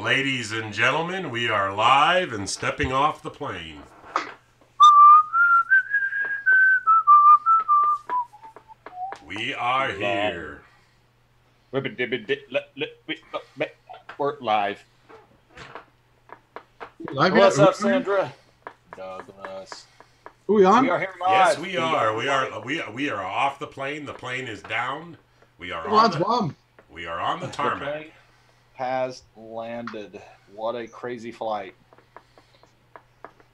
Ladies and gentlemen, we are live and stepping off the plane. We are here. We're live. What's up, Sandra? Douglas. Are we on? We are here live. Yes, we are. We are off the plane. The plane is down. We are We are on the tarmac. The plane has landed. What a crazy flight.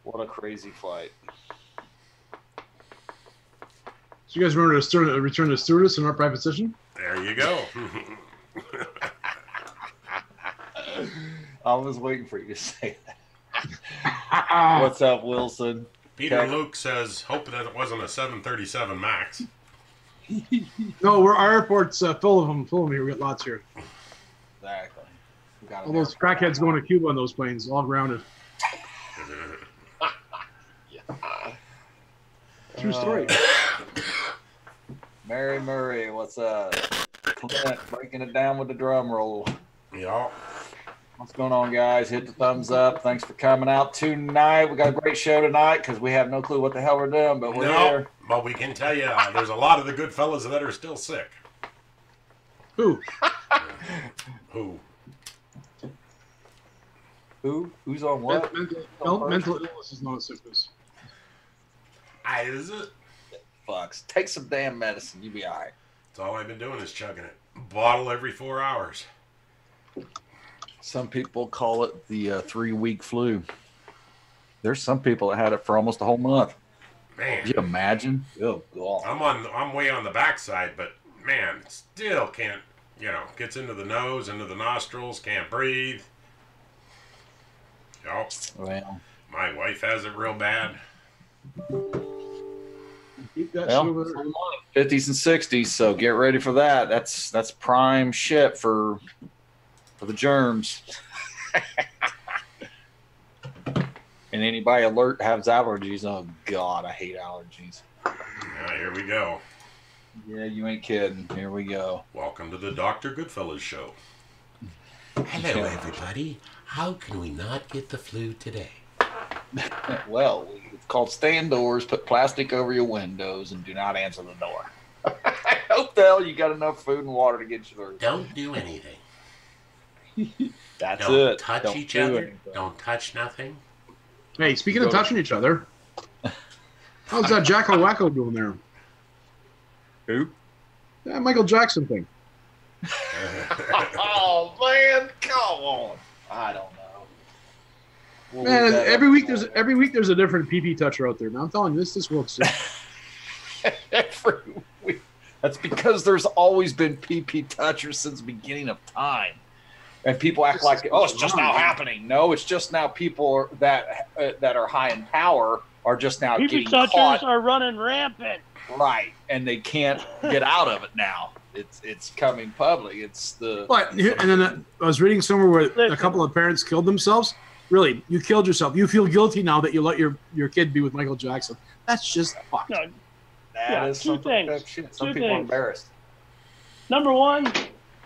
What a crazy flight. So you guys remember to return to stewardess in our private position? There you go. I was waiting for you to say that. What's up, Wilson? Peter Luke says, hope that it wasn't a 737 MAX. No, our airport's full of them. Here, we got lots here. Exactly. All those crackheads going to Cuba on those planes, all grounded. True story. Mary Murray, what's up? Clint, breaking it down with the drum roll. Yeah. What's going on, guys? Hit the thumbs up. Thanks for coming out tonight. We got a great show tonight because we have no clue what the hell we're doing, but we're here. But we can tell you there's a lot of the good fellas that are still sick. Who? Who? Who? Who's on what? Mental illness is not a sickness. Is it? Fucks. Take some damn medicine. You'll be all right. That's all I've been doing is chugging it. Bottle every 4 hours. Some people call it the 3-week flu. There's some people that had it for almost a whole month. Man, can you imagine? Oh God. I'm way on the backside, but man, still can't. Gets into the nose, into the nostrils, can't breathe. Yep. Well, my wife has it real bad. Keep that 50s and 60s, so get ready for that. That's prime shit for the germs. And anybody alert has allergies. Oh God, I hate allergies. Yeah, here we go. Yeah, you ain't kidding. Here we go. Welcome to the Dr. GoodFellas show. Hello, everybody. How can we not get the flu today? Well, it's called stay indoors, put plastic over your windows, and do not answer the door. I hope the hell you got enough food and water to get you through. Don't do anything. That's Don't it. Touch each other. Don't touch nothing. Hey, speaking of touching each other, how's that Jacko Wacko doing there? Who? That Michael Jackson thing. Oh man, come on! I don't know. Man, every week there's a different PP toucher out there. Now I'm telling you, this works. Every week. That's because there's always been PP touchers since the beginning of time. And people act like, it's just now happening. No, it's just now people that are high in power are just now PP getting touchers caught. are running rampant. Right, and they can't get out of it now. It's coming public. It's the. But and then I was reading somewhere where a couple of parents killed themselves. Really, you killed yourself. You feel guilty now that you let your kid be with Michael Jackson. That's just fucked. No, that is two things. Shit. Some people are embarrassed. Number one,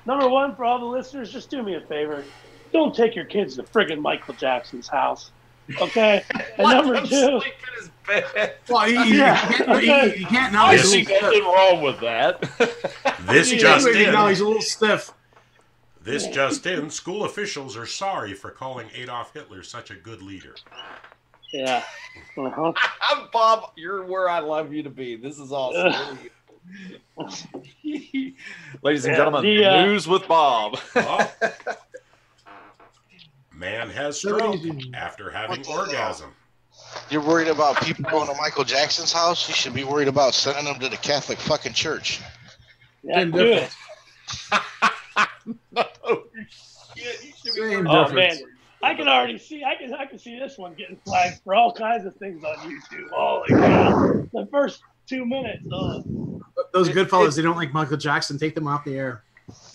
for all the listeners, just do me a favor. Don't take your kids to friggin' Michael Jackson's house. Okay? And number two. Sleep in his bed. Well, he can't now. I see nothing wrong with that. This just in. Now he's a little stiff. This just in. School officials are sorry for calling Adolf Hitler such a good leader. Yeah. Uh-huh. Bob, you're where I love you to be. This is awesome. Ladies and gentlemen, news with Bob. Man has stroke after having orgasm. You're worried about people going to Michael Jackson's house? You should be worried about sending them to the Catholic fucking church. Yeah, do it. No, shit. Oh man, I can already see. I can see this one getting flagged for all kinds of things on YouTube. Holy cow! The first 2 minutes. Those good fellas, they don't like Michael Jackson. Take them off the air.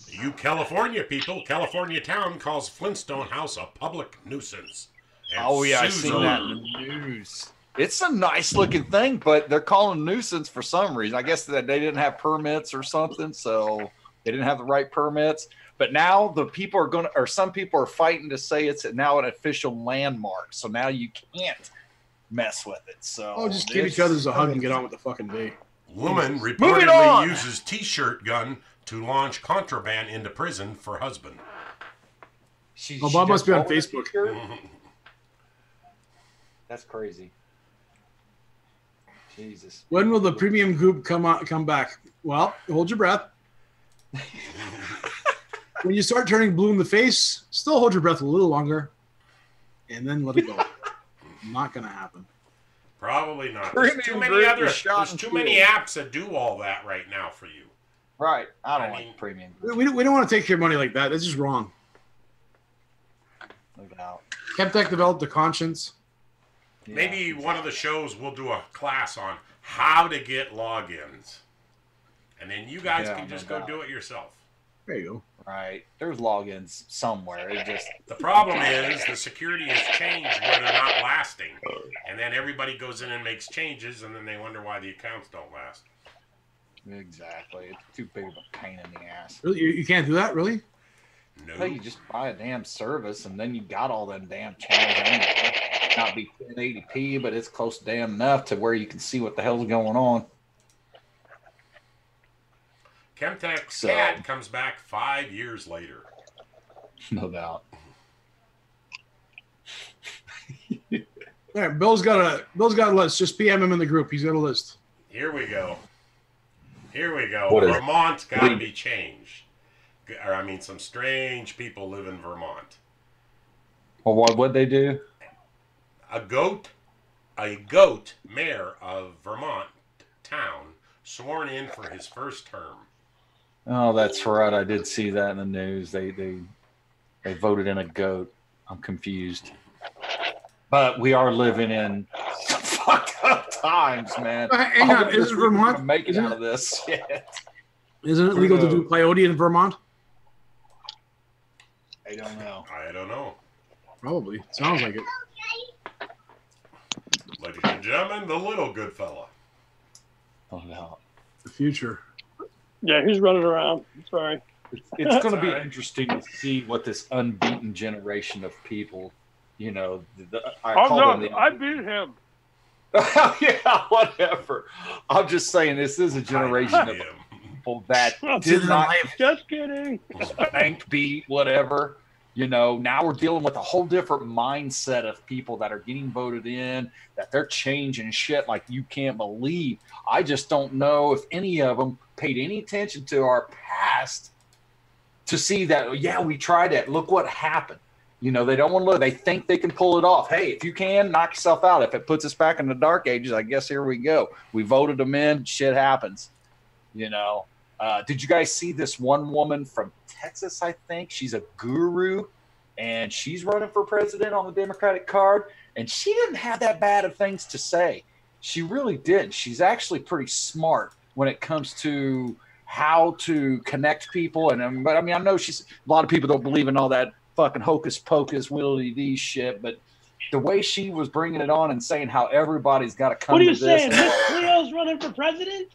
You California people, California town calls Flintstone House a public nuisance. Oh yeah, I've seen that in the news. It's a nice looking thing, but they're calling it a nuisance for some reason. I guess that they didn't have permits or something, so they didn't have the right permits. But now the people are going to, or some people are fighting to say it's now an official landmark. So now you can't mess with it. So just give each other a hug and get on with the fucking day. Woman reportedly uses T-shirt gun to launch contraband into prison for husband. Bob must be on Facebook. That's crazy. Jesus. When will the premium goop come back? Well, hold your breath. When you start turning blue in the face, still hold your breath a little longer, and then let it go. Not gonna happen. Probably not. There's too many apps that do all that right now for you. Right. I don't like premium. We don't want to take your money like that. That's just wrong. No doubt. Chemtech developed a conscience. Maybe one of the shows we'll do a class on how to get logins. And then you guys can just go do it yourself. There you go. Right. There's logins somewhere. The problem is the security has changed where they're not lasting. And then everybody goes in and makes changes, and then they wonder why the accounts don't last. Exactly. It's too big of a pain in the ass. Really? You can't do that, really? No. Well, you just buy a damn service, and then you got all them damn channels anyway. Not be 1080p, but it's close damn enough to where you can see what the hell's going on. Chemtech CAD comes back 5 years later. No doubt. All right, Bill's got a list. Just PM him in the group. He's got a list. Here we go. What is Vermont's got to be changed. Or, I mean, some strange people live in Vermont. Well, what'd they do? A goat mayor of Vermont town sworn in for his first term. Oh, that's right. I did see that in the news. They voted in a goat. I'm confused. But we are living in fucked up times, man. Hang on, is it Vermont? Make it out of this shit. Isn't it legal to do peyote in Vermont? I don't know. Probably. Sounds like it. Ladies and gentlemen, the little good fella. Oh no. The future. Yeah, he's running around. Sorry. It's going to be interesting to see what this unbeaten generation of people, you know, I beat him. Yeah, whatever. I'm just saying this is a generation of people that did not just kidding. Bank beat, whatever. You know, now we're dealing with a whole different mindset of people that are getting voted in, that they're changing shit like you can't believe. I just don't know if any of them paid any attention to our past to see that, yeah, we tried that. Look what happened. You know, they don't want to look. They think they can pull it off. Hey, if you can, knock yourself out. If it puts us back in the dark ages, I guess here we go. We voted them in. Shit happens. You know, did you guys see this one woman from Texas, I think? She's a guru, and she's running for president on the Democratic card, and she didn't have that bad of things to say. She really did. She's actually pretty smart when it comes to how to connect people. But I mean, I know a lot of people don't believe in all that fucking hocus pocus, willy-dee shit, but the way she was bringing it on and saying how everybody's got to come to this. What are you saying? Miss Cleo's running for president?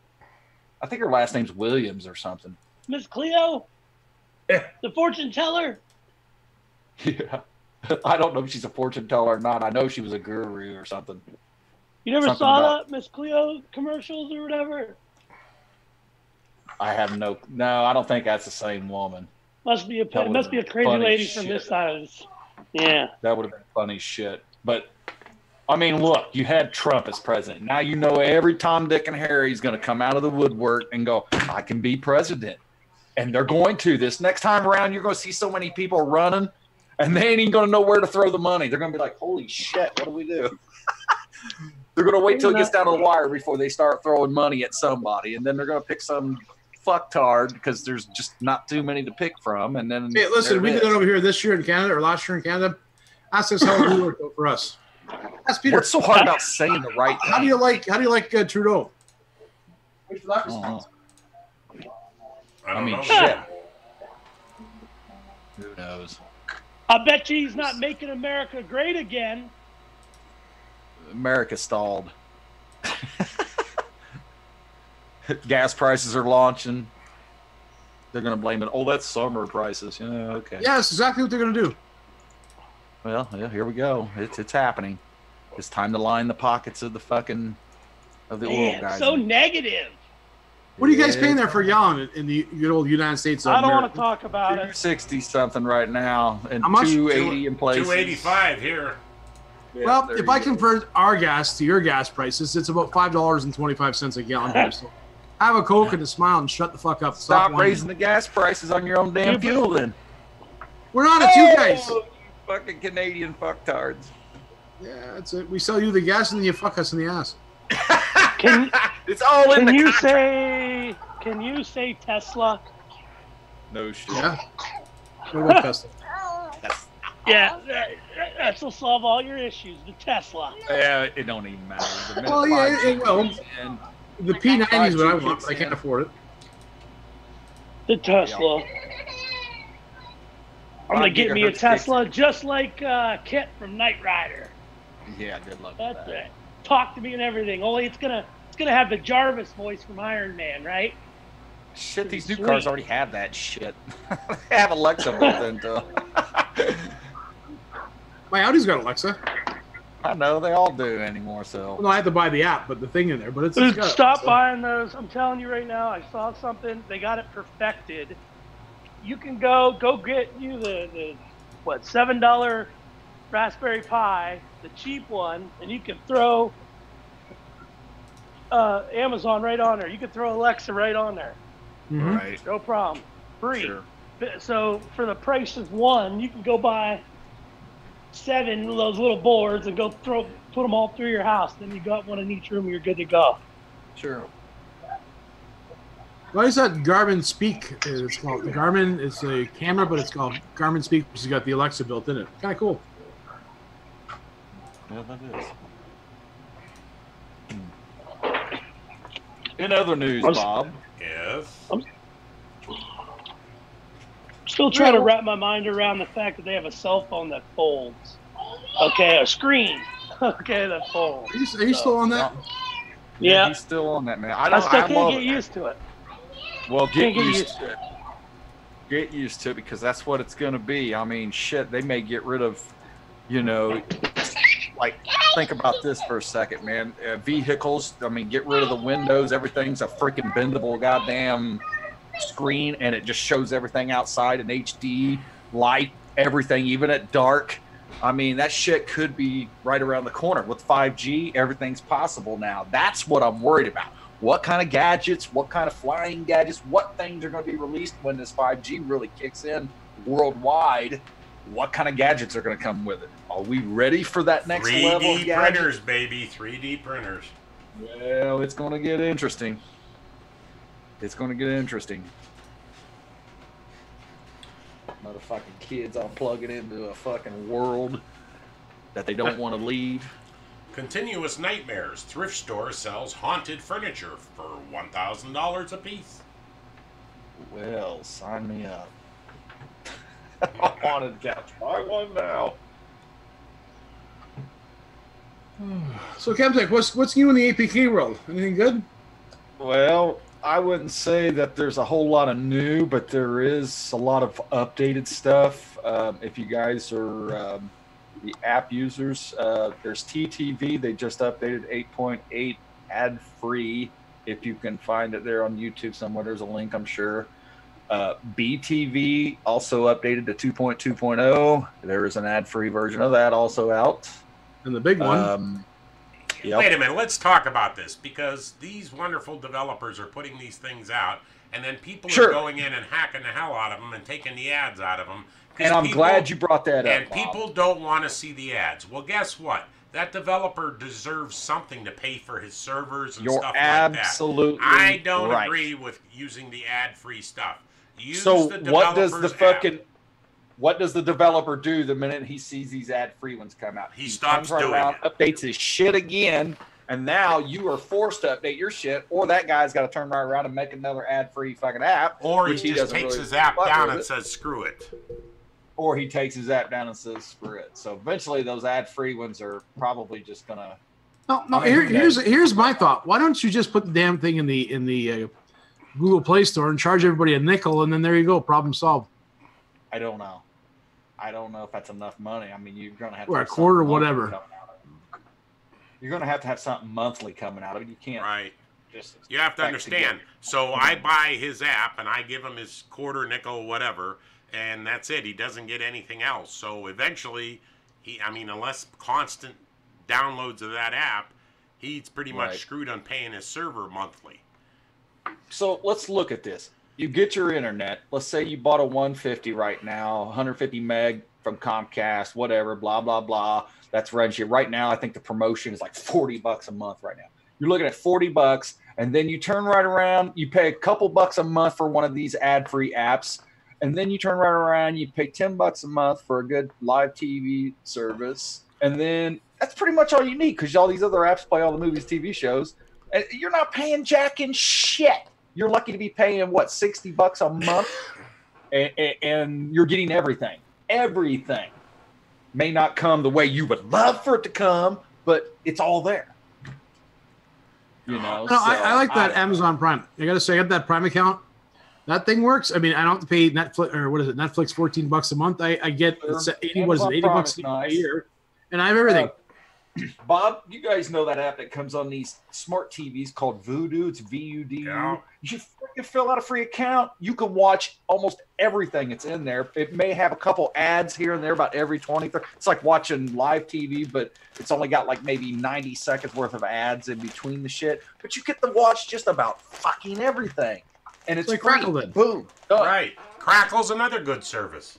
I think her last name's Williams or something. Miss Cleo? Yeah. The fortune teller? Yeah. I don't know if she's a fortune teller or not. I know she was a guru or something. You never saw that Miss Cleo commercials or whatever? I have no, I don't think that's the same woman. Must be a crazy lady from this side. Yeah. That would have been funny shit. But, I mean, look, you had Trump as president. Now you know every Tom, Dick, and Harry is going to come out of the woodwork and go, I can be president. And they're going to. This next time around, you're going to see so many people running, and they ain't even going to know where to throw the money. They're going to be like, holy shit, what do we do? They're going to wait till it gets down to the wire before they start throwing money at somebody, and then they're going to pick some fucktard because there's just not too many to pick from. And then, hey, listen, we did that over here this year in Canada or last year in Canada. Ask us how it worked out for us. Ask Peter. What's so hard about saying the right thing? How do you like Trudeau? I mean, shit. Who knows? I bet you he's not making America great again. America stalled. Gas prices are launching. They're going to blame it. Oh, that's summer prices. Yeah, okay. Yeah, that's exactly what they're going to do. Well, yeah, here we go. It's happening. It's time to line the pockets of the oil guys. So negative. What are you guys paying there for a gallon in the good old United States of I don't America? want to talk about it. 260 something right now, and How much? 280 in places. 285 here. Yeah, Well, there if you I go. convert our gas to your gas prices, it's about $5.25 a gallon here. So have a Coke and a smile and shut the fuck up. Stop whining. raising the gas prices on your own damn fuel, then. We're not at you guys. Oh, you fucking Canadian fucktards. Yeah, that's it. We sell you the gas and then you fuck us in the ass. It's all in the Can you say Tesla? No shit. Yeah. What about Tesla? Yeah, that'll solve all your issues. The Tesla. Yeah, it don't even matter. The Well, yeah, it will. And The P90 is what I want, but I can't afford it. The Tesla. I'm gonna get me a Tesla just like Kit from Knight Rider. yeah, good luck. That's with that. it. Talk to me and everything. Only it's gonna have the Jarvis voice from Iron Man, right? Shit, these new Sweet. cars already have that shit. They have Alexa built into them. My Audi's got Alexa. I know they all do anymore. So Well, no, I have to buy the app, but the thing in there. But it's Dude, got stop Alexa. buying those. I'm telling you right now. I saw something. They got it perfected. You can go get you the $7 Raspberry Pi, the cheap one, and you can throw Amazon right on there. You can throw Alexa right on there. Mhm. right, No problem. Free. sure. So for the price of one, you can go buy 7 of those little boards and put them all through your house. Then you got one in each room. You're good to go. Sure. Why is that Garmin Speak? It's called the Garmin. It's a camera, but it's called Garmin Speak, which has got the Alexa built in it. Kind of cool. Yeah, that is. In other news, Bob. Yes. Still trying to wrap my mind around the fact that they have a cell phone that folds. Okay, a screen. Okay, that folds. Are you still on that? Yeah. He's still on that, man. I still can't love get it. used to it. Well, Can't get used to it. Get used to it because that's what it's going to be. I mean, shit, they may get rid of, like, think about this for a second, man. Vehicles, I mean, get rid of the windows. Everything's a freaking bendable goddamn screen, and it just shows everything outside in HD, light, everything, even at dark. I mean, that shit could be right around the corner. With 5G, everything's possible now. That's what I'm worried about. What kind of gadgets, what kind of flying gadgets, what things are going to be released when this 5G really kicks in worldwide? What kind of gadgets are going to come with it? Are we ready for that next level of 3D gadget? printers, baby. 3D printers. Well, it's going to get interesting. It's going to get interesting. Motherfucking kids all plugging into a fucking world that they don't want to leave. Continuous Nightmares. Thrift store sells haunted furniture for $1,000 a piece. Well, sign me up. I wanted couch. Buy one now. So, Chemtech, what's new in the APK world? Anything good? Well, I wouldn't say that there's a whole lot of new, but there is a lot of updated stuff. If you guys are the app users, there's TTV. They just updated 8.8 ad-free. If you can find it there on YouTube somewhere, there's a link, I'm sure. BTV also updated to 2.2.0. There is an ad-free version of that also out. And the big one. Yep. Wait a minute, let's talk about this because these wonderful developers are putting these things out, and then people Sure. are going in and hacking the hell out of them and taking the ads out of them. And I'm glad you brought that up. And people don't want to see the ads. Well, guess what? That developer deserves something to pay for his servers and You're stuff like that. absolutely I don't right. agree with using the ad-free stuff. Use So the what does the developer's fucking app. what does the developer do the minute he sees these ad-free ones come out? He stops comes right doing around, it. updates his shit again, and now you are forced to update your shit, or that guy's got to turn right around and make another ad-free fucking app. Or he which just doesn't takes really his app fuck down with and it. says, screw it. Or he takes his app down and says screw it. So eventually those ad-free ones are probably just gonna. No. I mean, Here's my thought. Why don't you just put the damn thing in the Google Play Store and charge everybody a nickel, and then there you go, problem solved. I don't know. I don't know if that's enough money. I mean, you're going to have or to a quarter, or whatever. You're going to have something monthly coming out of it. You can't. Right. Just you have to understand. So I buy his app and I give him his quarter, nickel, whatever, and that's it. He doesn't get anything else. So eventually, unless constant downloads of that app, he's pretty much screwed on paying his server monthly. So let's look at this. You get your internet. Let's say you bought a 150 right now, 150 meg from Comcast, whatever, blah, blah, blah. That's runs you. Right now, I think the promotion is like $40 a month right now. You're looking at $40, and then you turn right around, you pay a couple bucks a month for one of these ad-free apps, and then you turn right around, you pay $10 a month for a good live TV service, and then that's pretty much all you need because all these other apps play all the movies, TV shows, and you're not paying jack and shit. You're lucky to be paying, what, $60 a month, and you're getting everything. Everything may not come the way you would love for it to come, but it's all there. You know, no, I like that Amazon Prime. I got to say, I got that Prime account. That thing works. I mean, I don't have to pay Netflix, or what is it? Netflix $14 a month. I get $80 a year, and I have everything. Bob, you guys know that app that comes on these smart TVs called Vudu. It's VUDU. Yeah. You fill out a free account. You can watch almost everything that's in there. It may have a couple ads here and there about every 20. It's like watching live TV, but it's only got like maybe 90 seconds worth of ads in between the shit. But you get to watch just about fucking everything. And it's like free. Crackle then. Boom. Done. Right. Crackle's another good service.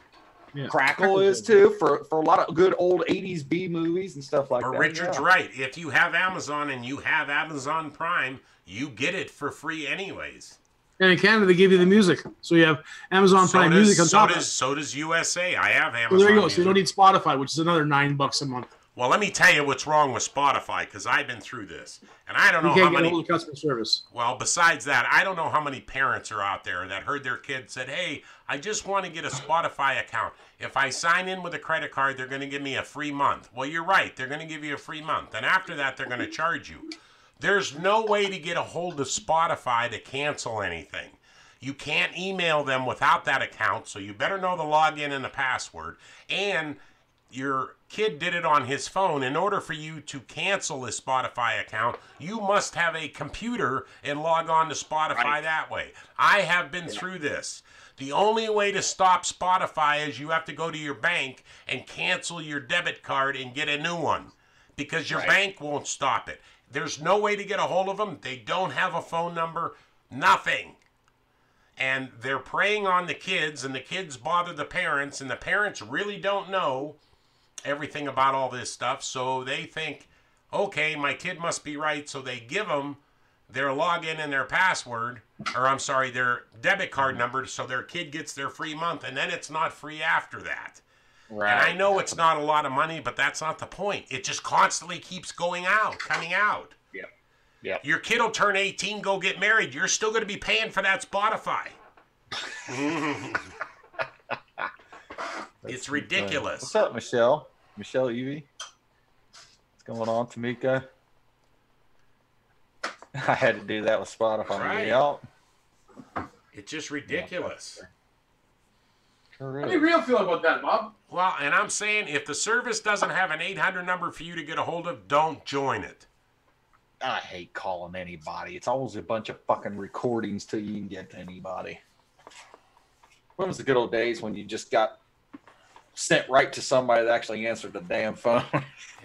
Yeah. Crackle is too for a lot of good old 80s B movies and stuff like but that. Richard's right. If you have Amazon and you have Amazon Prime, you get it for free anyways. And in Canada, they give you the music. So you have Amazon Prime Music on top of it. So does USA. I have Amazon. Well, there you go. Music. So you don't need Spotify, which is another $9 a month. Well, let me tell you what's wrong with Spotify, because I've been through this. And I don't know You how can't many... get hold of customer service. Well, besides that, I don't know how many parents are out there that heard their kid said, hey, I just want to get a Spotify account. If I sign in with a credit card, they're going to give me a free month. Well, you're right. They're going to give you a free month. And after that, they're going to charge you. There's no way to get a hold of Spotify to cancel anything. You can't email them without that account, so you better know the login and the password. And your kid did it on his phone. In order for you to cancel his Spotify account, you must have a computer and log on to Spotify that way. I have been through this. The only way to stop Spotify is you have to go to your bank and cancel your debit card and get a new one, because your bank won't stop it. There's no way to get a hold of them. They don't have a phone number, nothing. And they're preying on the kids, and the kids bother the parents, and the parents really don't know everything about all this stuff, so they think, okay, my kid must be right, so they give them their login and their password, or I'm sorry, their debit card number, so their kid gets their free month, and then it's not free after that. Right. And I know it's not a lot of money, but that's not the point. It just constantly keeps coming out. Yeah. Your kid will turn 18, go get married. You're still going to be paying for that Spotify. It's ridiculous. What's up, Michelle? Michelle Evie? What's going on, Tamika? I had to do that with Spotify. Right. Yeah. It's just ridiculous. How do you real feel about that, Bob? Well, and I'm saying if the service doesn't have an 800 number for you to get a hold of, don't join it. I hate calling anybody. It's always a bunch of fucking recordings till you can get to anybody. When was the good old days when you just got sent right to somebody that actually answered the damn phone?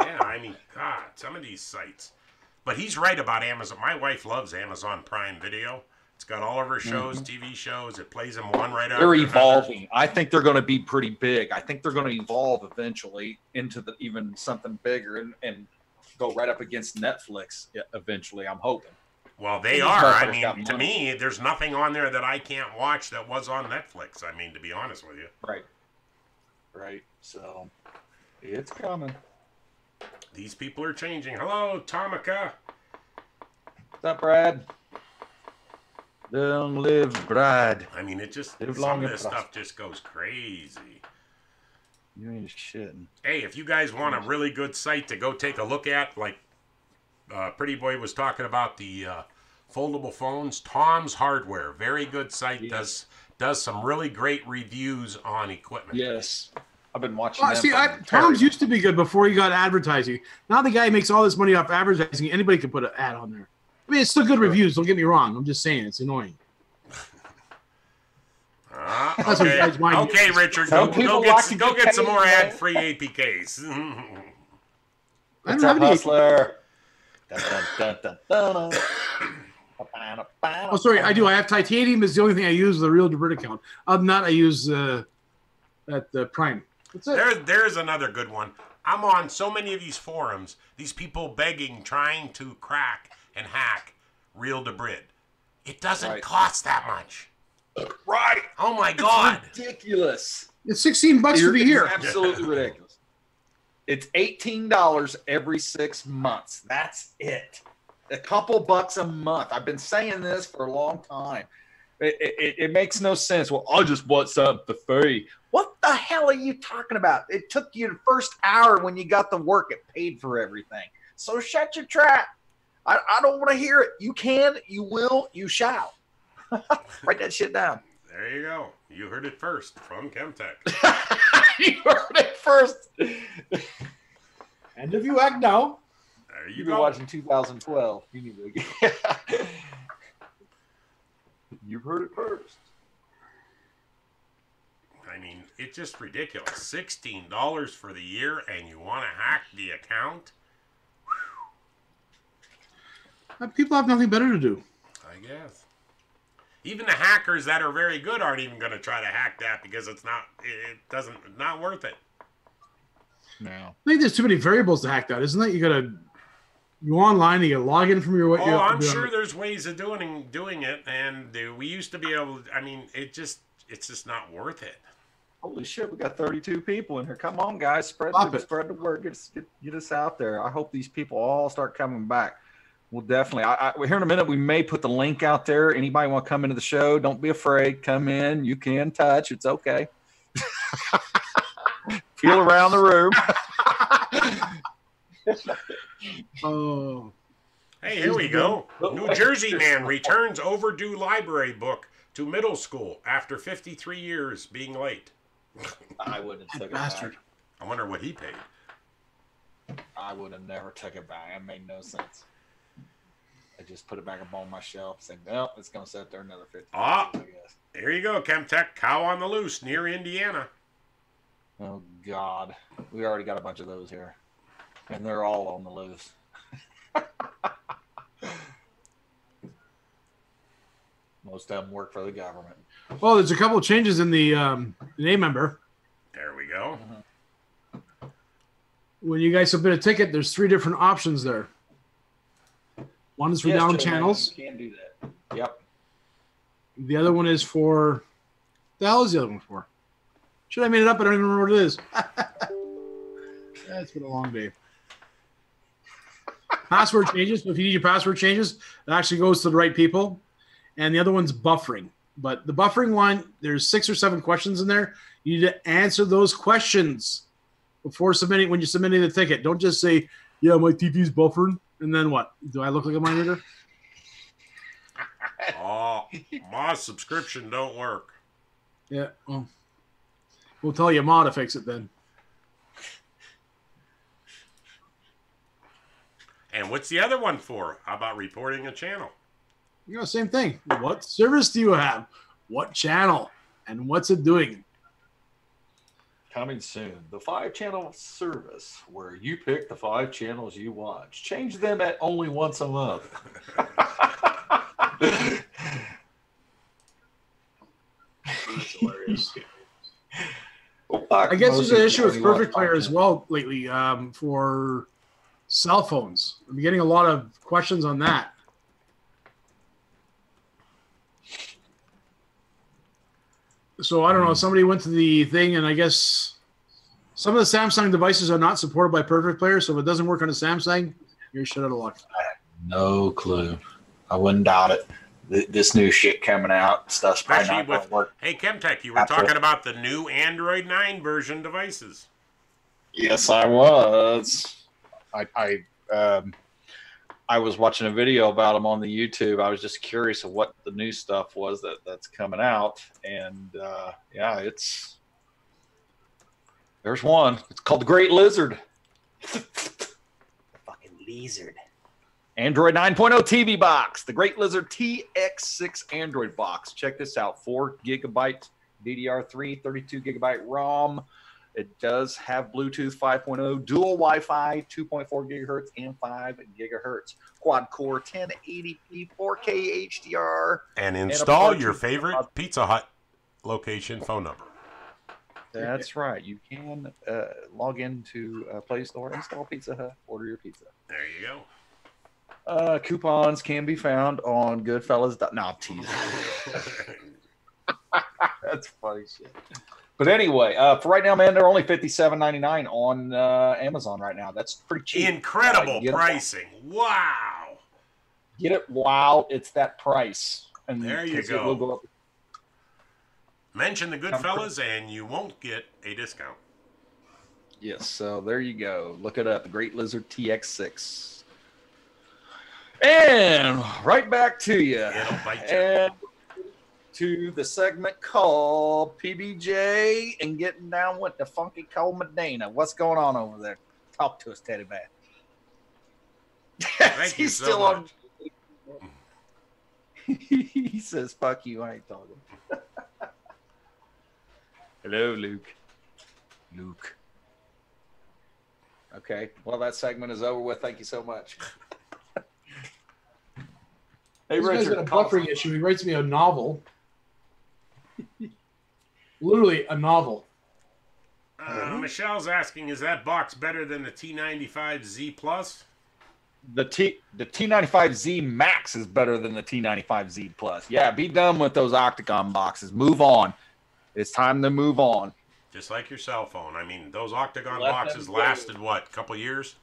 Yeah, I mean, God, some of these sites. But he's right about Amazon. My wife loves Amazon Prime Video. It's got all of her shows, TV shows. It plays them one right after They're another. evolving. I think they're going to be pretty big. I think they're going to evolve eventually into even something bigger and go right up against Netflix eventually, I'm hoping. Well, they are. I mean, to me, there's nothing on there that I can't watch that was on Netflix. I mean, to be honest with you. Right. So, it's coming. These people are changing. Hello, Tomika. What's up, Brad? Long live Brad. I mean, it just, live some of this stuff just goes crazy. You ain't shitting. Hey, if you guys want a really good site to go take a look at, like Pretty Boy was talking about the foldable phones. Tom's Hardware, very good site. Yes. Does some really great reviews on equipment. Yes. I've been watching them. Tom's used to be good before he got advertising. Now the guy makes all this money off advertising. Anybody can put an ad on there. I mean, it's still good reviews. Don't get me wrong. I'm just saying it's annoying. Okay, Richard, go get some more ad-free APKs. What's up, Hustler? Oh, sorry, I do. I have titanium. Is the only thing I use the real Debrid account. Other than that, I use the Prime. That's it. There's another good one. I'm on so many of these forums. These people begging, trying to crack and hack real Debrid. It doesn't cost that much. Right. Oh my God. Ridiculous. It's $16 for the year. Absolutely ridiculous. It's $18 every 6 months. That's it. A couple bucks a month. I've been saying this for a long time. It makes no sense. Well, I just bought something for free. What the hell are you talking about? It took you the first hour when you got to work. It paid for everything. So shut your trap. I don't want to hear it. You can, you will, you shall. Write that shit down. There you go. You heard it first from Chemtech. You heard it first. And if you act now. There you You've go. been watching 2012. You need to. You heard it first. I mean, it's just ridiculous. $16 for the year, and you want to hack the account? People have nothing better to do. I guess. Even the hackers that are very good aren't even going to try to hack that because it's not worth it. No. I think there's too many variables to hack that, isn't it? You got to go online, you got to log in from your. I'm sure there's ways of doing it, and we used to be able. I mean, it's just not worth it. Holy shit, we got 32 people in here. Come on, guys, spread the word, get us out there. I hope these people all start coming back. We'll definitely. We're here in a minute. We may put the link out there. Anybody want to come into the show? Don't be afraid. Come in. You can touch. It's okay. Feel around the room. Oh. Hey, here we go. New Jersey man returns overdue library book to middle school after 53 years being late. I wouldn't have took it Bastard. back. I wonder what he paid. I would have never took it back. It made no sense. I just put it back up on my shelf, saying, "Well, it's going to sit there another 50 years, I guess." Here you go, Chemtech. Cow on the loose near Indiana. Oh God, we already got a bunch of those here, and they're all on the loose. Most of them work for the government. Well, there's a couple of changes in the name member. There we go. When you guys submit a ticket, there's 3 different options there. One is for down channels. You can do that. Yep. The other one is for. The hell is the other one for? Should I made it up? I don't even remember what it is. It's been a long day. Password changes. So if you need your password changes, it actually goes to the right people. And the other one's buffering. But the buffering one, there's 6 or 7 questions in there. You need to answer those questions before submitting. When you're submitting the ticket, don't just say, "Yeah, my TV's buffering," and then what? Do I look like a mind reader? Oh, my subscription don't work. Yeah. Well, we'll tell you Ma to fix it then. And what's the other one for? How about reporting a channel? You know, same thing. What service do you have? What channel? And what's it doing? Coming soon, the 5-channel service where you pick the 5 channels you watch. Change them at only once a month. That's hilarious. I guess there's an issue with Perfect Player as well lately for cell phones. I'm getting a lot of questions on that. So I don't know. Somebody went to the thing, and I guess some of the Samsung devices are not supported by Perfect Player. So if it doesn't work on a Samsung, you're shit out of luck. I have no clue. I wouldn't doubt it. This new shit coming out, stuff's probably not going to work. Hey, Chemtech, you were talking about the new Android 9 version devices. Yes, I was. I was watching a video about them on the YouTube. I was just curious of what the new stuff was that's coming out, and yeah, there's one. It's called the Great Lizard. The fucking lizard. Android 9.0 TV box, the Great Lizard TX6 Android box. Check this out: 4 gigabyte DDR3, 32 gigabyte ROM. It does have Bluetooth 5.0, dual Wi-Fi, 2.4 gigahertz and 5 gigahertz. Quad core 1080p 4K HDR. And install your favorite Pizza Hut location phone number. That's right. You can log into Play Store, install Pizza Hut, order your pizza. There you go. Coupons can be found on GoodFellas. No, I'm teasing. That's funny shit. But anyway, for right now, man, they're only $57.99 on Amazon right now. That's pretty cheap. Incredible pricing. Wow. Get it while it's that price. And there you go. It will go up. Mention the GoodFellas and you won't get a discount. Yes, so there you go. Look it up. The Great Lizard TX6. And right back to you. It'll bite you. And to the segment called PBJ and getting down with the funky cold Medina. What's going on over there? Talk to us, Teddy Bear. Thank you so much. He says, fuck you, I ain't talking. Hello, Luke. Luke. Okay, well, that segment is over with. Thank you so much. Hey, Richard, guy's got a buffering issue. He writes me a novel. Literally a novel. Michelle's asking, is that box better than the T95Z Plus? The T95Z Max is better than the T95Z Plus. Yeah, be done with those Octagon boxes. Move on. It's time to move on. Just like your cell phone. I mean, those Octagon boxes lasted, what, a couple years?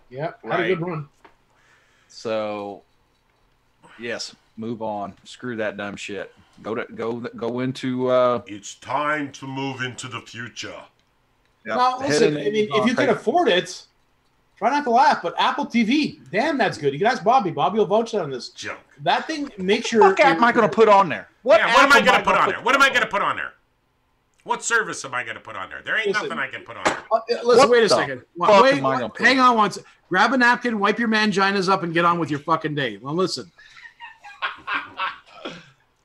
Yeah, had a good run. So, yes, move on. Screw that dumb shit. Go into. It's time to move into the future. Yep. Now, listen. I mean, if you can afford it, try not to laugh. But Apple TV, damn, that's good. You can ask Bobby. Bobby will vouch on this. Junk. That thing makes your. What app am I going to put on there? What am I going to put on there? What am I going to put on there? What service am I going to put on there? There ain't nothing I can put on there. Listen, wait a second. Wait, hang on once. Grab a napkin, wipe your manginas up, and get on with your fucking day. Well, listen.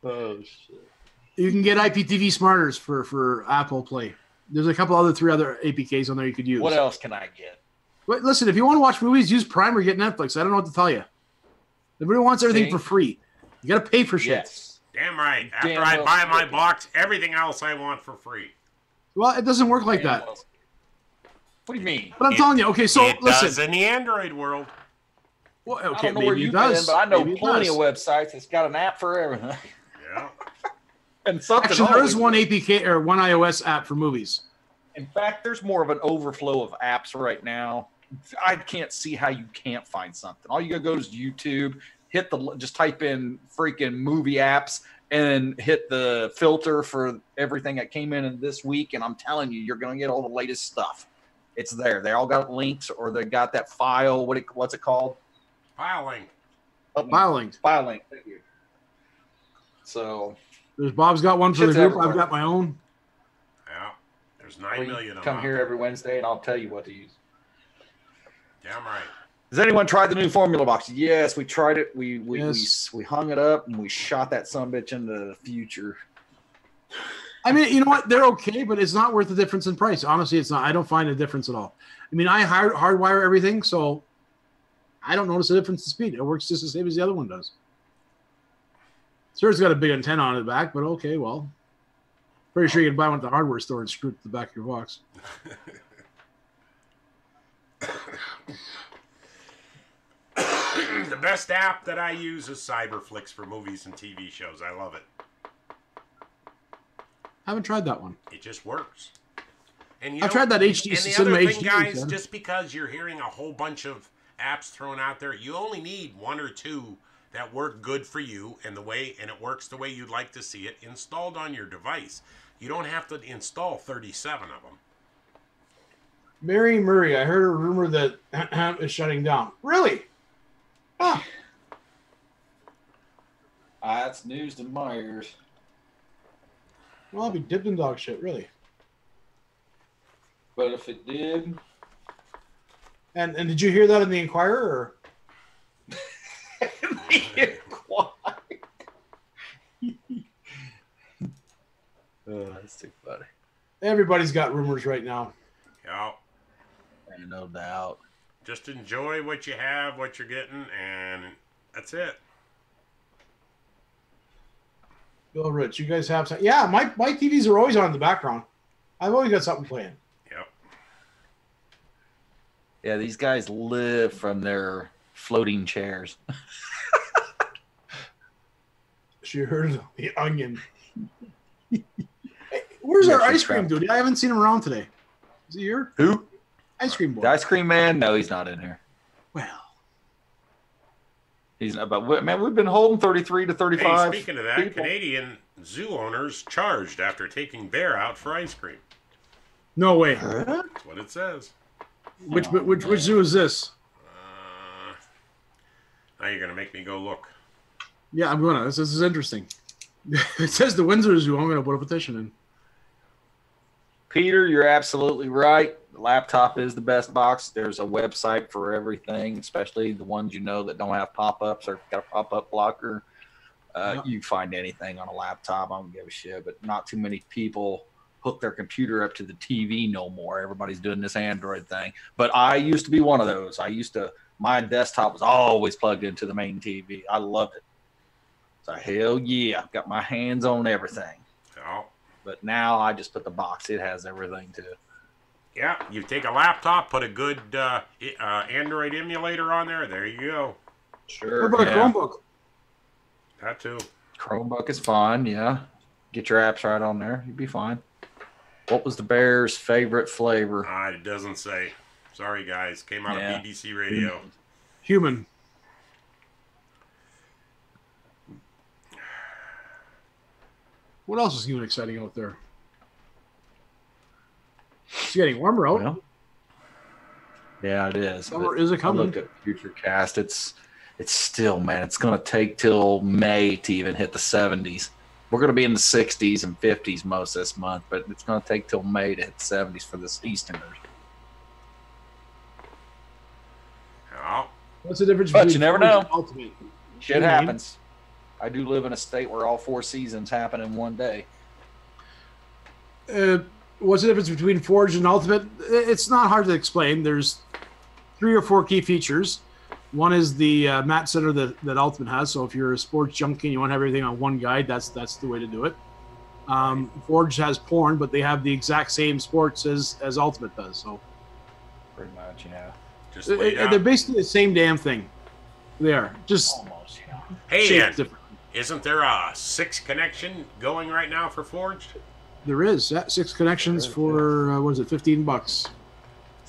Oh, shit. You can get IPTV smarters for Apple Play. There's a couple 3 other APKs on there you could use. What else can I get? But listen, if you want to watch movies, use Prime or get Netflix. I don't know what to tell you. Everybody wants everything for free. You got to pay for shit. Yes. Damn right. After I buy my box, everything else I want for free. Well, it doesn't work like that. What do you mean? But I'm telling you, okay, so it listen. does in the Android world. Well, okay, I don't know maybe where you it does. Been, but I know plenty of websites that's got an app for everything. Yeah. And something. Actually, there is one APK or one iOS app for movies. In fact, there's more of an overflow of apps right now. I can't see how you can't find something. All you gotta go is YouTube, just type in freaking movie apps, and hit the filter for everything that came in this week. And I'm telling you, you're gonna get all the latest stuff. It's there. They all got links, or they got that file. What's it called? File link. File link. File link. Thank you. So there's Bob's got one for the group. Everywhere. I've got my own. Yeah. There's 9 million of them. Come here every Wednesday, and I'll tell you what to use. Damn right. Has anyone tried the new formula box? Yes, we tried it. We hung it up and we shot that sumbitch into the future. I mean, you know what? They're okay, but it's not worth the difference in price. Honestly, it's not. I don't find a difference at all. I mean, I hardwire everything, so I don't notice a difference in speed. It works just the same as the other one does. Sure, it's got a big antenna on the back, but okay, well. Pretty sure you can buy one at the hardware store and screw it to the back of your box. The best app that I use is Cyberflix for movies and TV shows. I love it. I haven't tried that one. It just works. And I've tried that HD and the Cinema other thing, HD. Guys, just because you're hearing a whole bunch of apps thrown out there, you only need 1 or 2 that work good for you and it works the way you'd like to see it installed on your device. You don't have to install 37 of them. Mary Murray, I heard a rumor that is shutting down. Really? Ah, That's news to my ears. well, I'll be dipped in dog shit, really. But if it did, And did you hear that in the Inquirer? Or? That's too funny. Everybody's got rumors right now. Yeah. No doubt. Just enjoy what you have, what you're getting, and that's it. Bill Rich, you guys have some? Yeah, my TVs are always on in the background. I've always got something playing. Yep. Yeah, these guys live from their floating chairs. She heard the onion. Hey, where's our ice cream dude? I haven't seen him around today. Is he here? Who? Ice cream boy. The ice cream man? No, he's not in here. Well, He's not. But man, we've been holding 33 to 35. Hey, speaking of that, people. Canadian zoo owners charged after taking bear out for ice cream. no way. That's what it says. Which zoo is this? Now you're gonna make me go look. Yeah, I'm gonna. This is interesting. It says the Windsor Zoo. I'm gonna put a petition in. Peter, you're absolutely right. The laptop is the best box. There's a website for everything, especially the ones that don't have pop-ups or got a pop-up blocker. You can find anything on a laptop. I don't give a shit, but not too many people hook their computer up to the TV no more. Everybody's doing this Android thing. But I used to be one of those. My desktop was always plugged into the main TV. I loved it. So hell yeah, I've got my hands on everything. Oh. But now I just put the box. It has everything too. Yeah, you take a laptop, put a good Android emulator on there. There you go. Sure. What about a Chromebook? That too. Chromebook is fine. Yeah. Get your apps right on there. You'd be fine. What was the Bears' favorite flavor? It doesn't say. Sorry, guys. Came out Yeah. of BBC Radio. Human. What else is new and exciting out there? It's getting warmer out. Well, yeah, it is. Summer But is a I coming. look at Futurecast. It's still, man, it's going to take till May to even hit the 70s. We're going to be in the 60s and 50s most this month, but it's going to take till May to hit the 70s for the Easterners. Oh, What's the difference But between you never Forge know. and Ultimate? Shit You know what I mean? happens. I do live in a state where all 4 seasons happen in one day. What's the difference between Forge and Ultimate? It's not hard to explain. There's 3 or 4 key features. One is the mat center that Ultimate has. So if you're a sports junkie and you want to have everything on one guide, that's the way to do it. Forge has porn, but they have the exact same sports as Ultimate does. So Pretty much, yeah. just lay down. they're basically the same damn thing. They are just Almost, yeah. Hey, shaped and different. isn't there a 6 connection going right now for Forged? There is 6 connections for what is it, $15?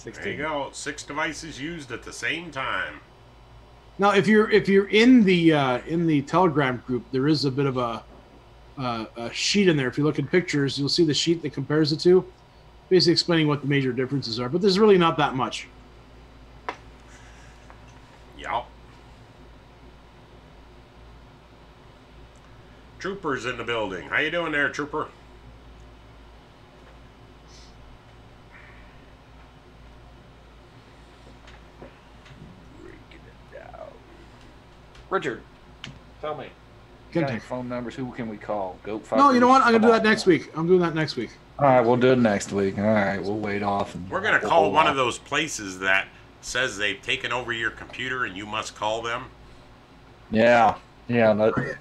There you go. 6 devices used at the same time. Now, if you're in the Telegram group, there is a bit of a sheet in there. If you look at pictures, you'll see the sheet that compares the two, basically explaining what the major differences are. But there's really not that much. Yup. Trooper's in the building. How you doing there, Trooper? Richard, tell me. Can Got any take. phone numbers? Who can we call? Goat No, you know what? I'm gonna do that Come on. next week. I'm doing that next week. All right, we'll do it next week. All right, we'll wait off. And We're going to call one of those places that says they've taken over your computer and you must call them. Yeah,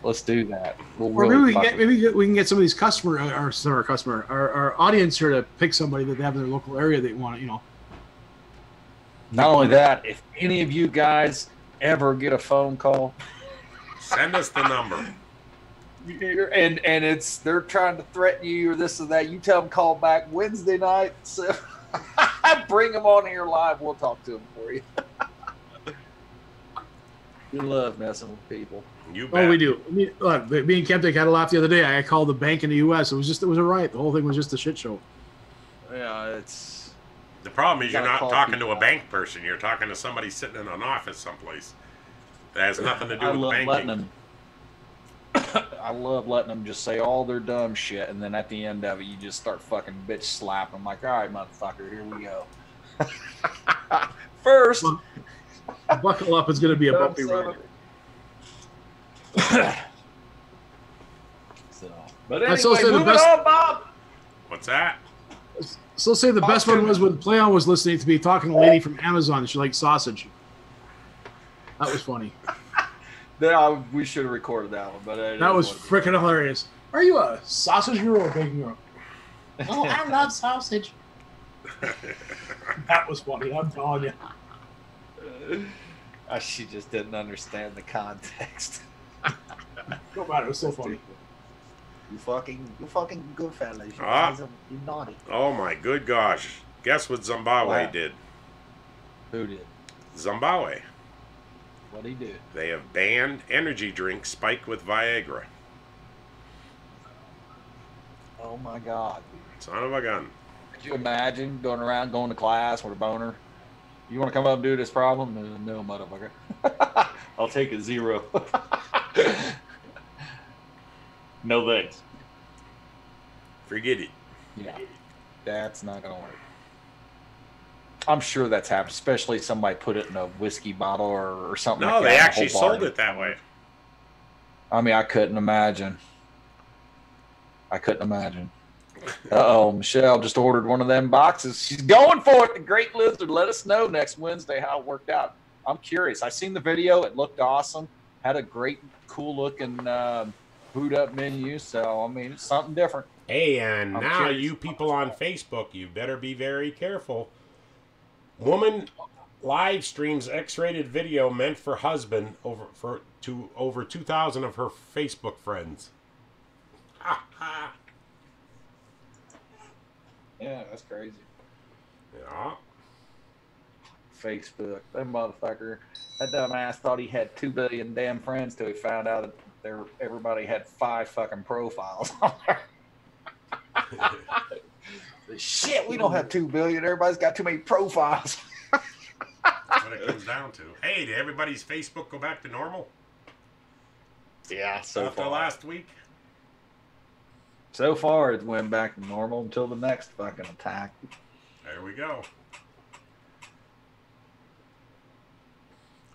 let's do that. We'll Or really maybe we can get some of these our audience here to pick somebody that they have in their local area they want to, Not only that, if any of you guys ever get a phone call, Send us the number. and they're trying to threaten you or this or that, you tell them call back Wednesday night. So bring them on here live. We'll talk to them for you. We love messing with people. You bet. Oh, we do. Look, me and Kemptek had a laugh the other day. I called the bank in the U.S. It was a riot. The whole thing was just a shit show. Yeah, it's The problem is you're Gotta not call talking to people a bank person. You're talking to somebody sitting in an office someplace. That has nothing to do I with love banking. letting them. I love letting them just say all their dumb shit, and then at the end of it, you just start fucking bitch slapping. I'm like, all right, motherfucker, here we go. First, Buckle up. It's going to be a bumpy ride. So, but I still anyway, say the moving best- on, Bob. What's that? So say the best one was when Playon was listening to me talking to a lady from Amazon. She liked sausage. That was funny. We should have recorded that one, but That was freaking hilarious. Are you a sausage girl or a bacon girl? Oh, I love sausage. That was funny. I'm telling you. She just didn't understand the context. No matter. It was so funny. You fucking GoodFellas. You Ah. guys are naughty. Oh my good gosh. Guess what Zimbabwe did? Who did? Zimbabwe. What'd he do? They have banned energy drinks spiked with Viagra. Oh my God. Son of a gun. Could you imagine going to class with a boner? You want to come up and do this problem? No, motherfucker. I'll take a 0. No thanks. Forget it. Yeah, that's not gonna work. I'm sure that's happened, especially somebody put it in a whiskey bottle or something. No, like they that, actually a whole bar. sold it that way. I mean, I couldn't imagine. Uh-oh, Michelle just ordered one of them boxes. She's going for it. The Great Lizard. Let us know next Wednesday how it worked out. I'm curious. I seen the video. It looked awesome. Had a great, cool-looking boot-up menu. So, I mean, it's something different. Hey, and I'm now curious. you people on Facebook, you better be very careful. Woman live streams X-rated video meant for husband over 2,000 of her Facebook friends. Ha ha. Yeah, that's crazy. Yeah. Facebook. That motherfucker. That dumbass thought he had 2 billion damn friends till he found out that everybody had 5 fucking profiles on there. Shit, we don't have 2 billion. Everybody's got too many profiles. That's what it comes down to. Hey, did everybody's Facebook go back to normal Yeah, so after far. last week? So far, it went back to normal until the next fucking attack. There we go.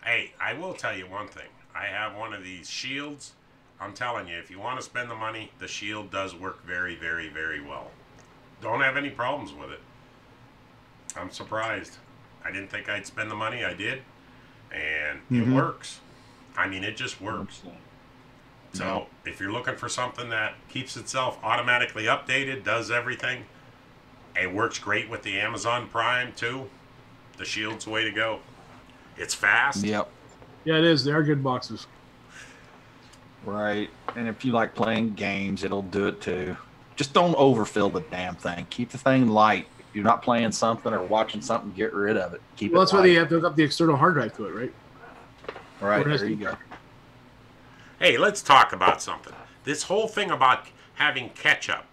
Hey, I will tell you one thing. I have one of these shields. I'm telling you, if you want to spend the money, the shield does work very, very, very well. Don't have any problems with it. I'm surprised. I didn't think I'd spend the money. I did. And it works. I mean, it just works. So if you're looking for something that keeps itself automatically updated, does everything, it works great with the Amazon Prime too. The shield's the way to go. It's fast. Yep. Yeah, it is. They are good boxes. Right. And if you like playing games, it'll do it too. Just don't overfill the damn thing. Keep the thing light. If you're not playing something or watching something, get rid of it. Keep Well, it that's why light. they have to hook up the external hard drive to it, right? Right, Or it has there you to- go. Hey, let's talk about something. This whole thing about having ketchup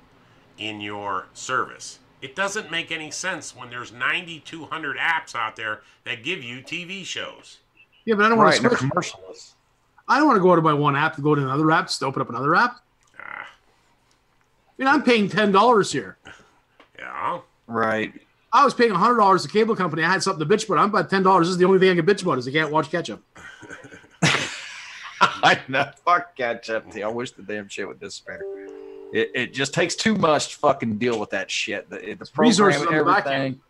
in your service, it doesn't make any sense when there's 9,200 apps out there that give you TV shows. Yeah, but I don't want Right, to and they're switch. commercials. I don't want to go to my one app to go to another app to open up another app. Ah, I mean, I'm paying $10 here. yeah. Right. I was paying $100 to cable company. I had something to bitch about. I'm about $10. This is the only thing I can bitch about is I can't watch ketchup. I know. Fuck ketchup. I wish the damn shit would disappear. It just takes too much to fucking deal with that shit. The program Resources and on the back end. everything.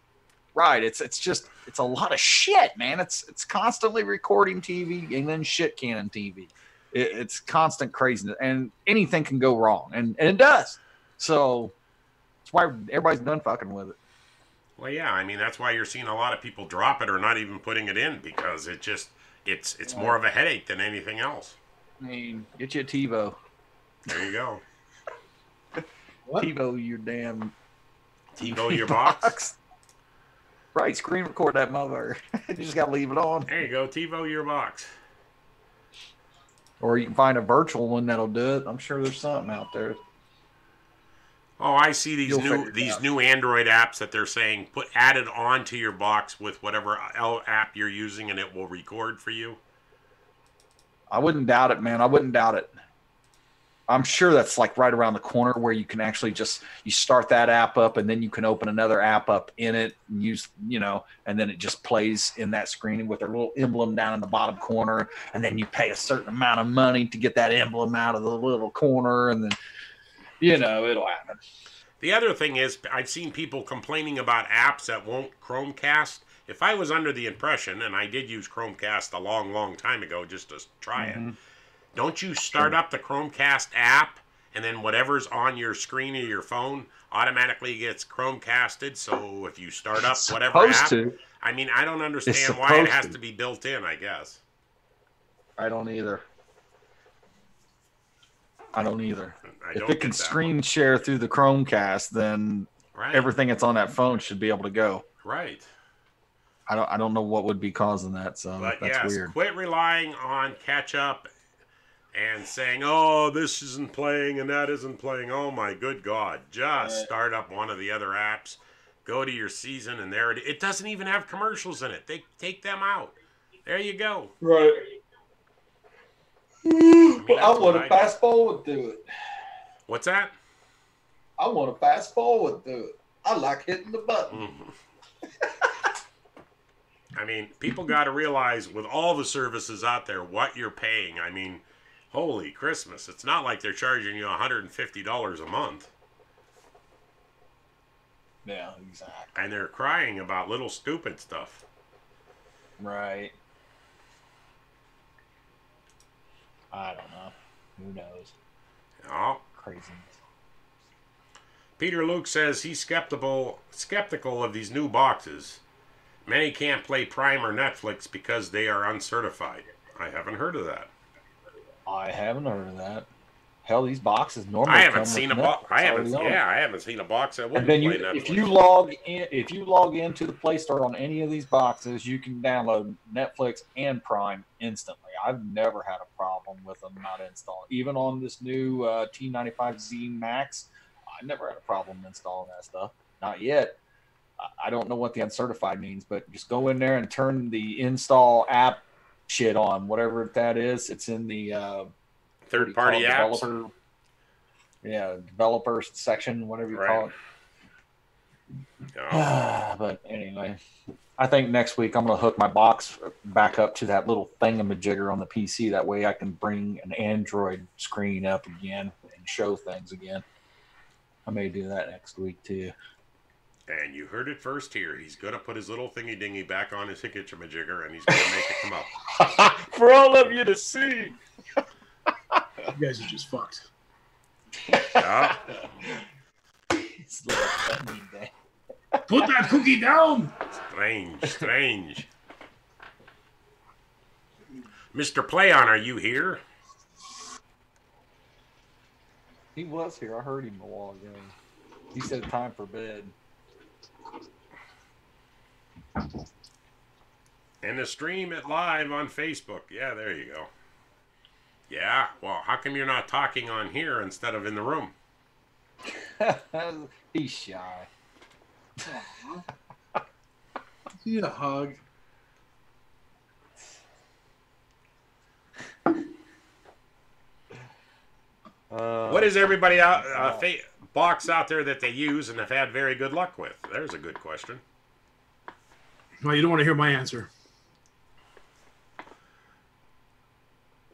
Right. It's a lot of shit, man. It's constantly recording TV and then shit canning TV. It's constant craziness, and anything can go wrong, and it does. So that's why everybody's done fucking with it. Well, yeah. I mean, that's why you're seeing a lot of people drop it or not even putting it in because it's more of a headache than anything else. I mean, get you a TiVo. There you go. What? TiVo your damn TiVo your box. Right, screen record that mother. You just gotta leave it on. There you go. TiVo your box. Or you can find a virtual one that'll do it. I'm sure there's something out there. Oh, I see You'll figure it these out. new Android apps that they're saying put added onto your box with whatever app you're using, and it will record for you. I wouldn't doubt it, man. I wouldn't doubt it. I'm sure that's like right around the corner where you can actually just you start that app up and then you can open another app up in it and use, and then it just plays in that screen with a little emblem down in the bottom corner, and then you pay a certain amount of money to get that emblem out of the little corner, and then it'll happen. The other thing is, I've seen people complaining about apps that won't Chromecast. If I was under the impression, and I did use Chromecast a long, long time ago just to try it, don't you start up the Chromecast app, and then whatever's on your screen or your phone automatically gets Chromecasted? So if you start up whatever app, I mean, I don't understand why it has to be built in, I guess. I don't either. If it can screen share through the Chromecast, then everything that's on that phone should be able to go. Right. I don't know what would be causing that, so that's weird. Quit relying on catch up and saying, oh, this isn't playing and that isn't playing. Oh my good God. Just start up one of the other apps, go to your season, and there it doesn't even have commercials in it. They take them out. There you go. Right. I want to fast forward through it. What's that? I want to fast forward through it. I like hitting the button. I mean, people got to realize with all the services out there what you're paying. I mean, holy Christmas. It's not like they're charging you $150 a month. Yeah, exactly. And they're crying about little stupid stuff. Right. I don't know. Who knows? Oh. Craziness. Peter Luke says he's skeptical of these new boxes. Many can't play Prime or Netflix because they are uncertified. I haven't heard of that. I haven't heard of that. Hell, these boxes normally. I haven't seen a box. I haven't seen a box that wouldn't play Netflix. If you log into the Play Store on any of these boxes, you can download Netflix and Prime instantly. I've never had a problem with them not installed. Even on this new T95Z Max, I never had a problem installing that stuff. Not yet. I don't know what the uncertified means, but just go in there and turn the install app shit on, whatever that is. It's in the third-party apps. Developer section, whatever you call it. Oh. But anyway, I think next week I'm going to hook my box back up to that little thingamajigger on the PC. That way I can bring an Android screen up again and show things again. I may do that next week too. And you heard it first here. He's going to put his little thingy-dingy back on his thingamajigger, and he's going to make it come up. For all of you to see. You guys are just fucked. Yeah. Put that cookie down. Strange. Mr. Playon, are you here? He was here. I heard him a while ago. He said time for bed. And to stream it live on Facebook. Yeah, there you go. Yeah, well, how come you're not talking on here instead of in the room? He's shy. Need a hug. What is everybody box out there that they use and have had very good luck with? There's a good question. Well, you don't want to hear my answer.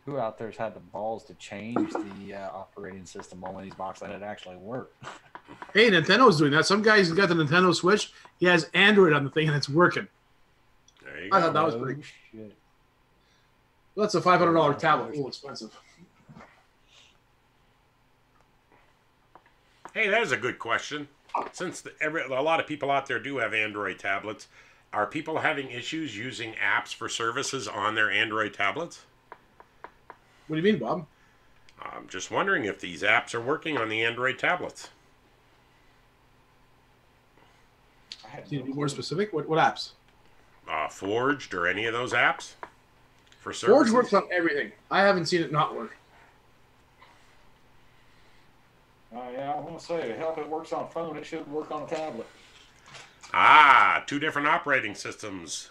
Who out there's had the balls to change the operating system on one of these boxes and it actually worked? Hey, Nintendo's doing that. Some guy's got the Nintendo Switch. He has Android on the thing and it's working. There you I go. thought that was pretty. Shit. Well, that's a $500 tablet. A little expensive. Hey, that is a good question. Since a lot of people out there do have Android tablets, are people having issues using apps for services on their Android tablets? What do you mean, Bob? I'm just wondering if these apps are working on the Android tablets. Can you be more specific? What apps? Forged or any of those apps for services? Forge works on everything. I haven't seen it not work. Yeah, I want to say, to help it works on a phone, it should work on a tablet. Two different operating systems.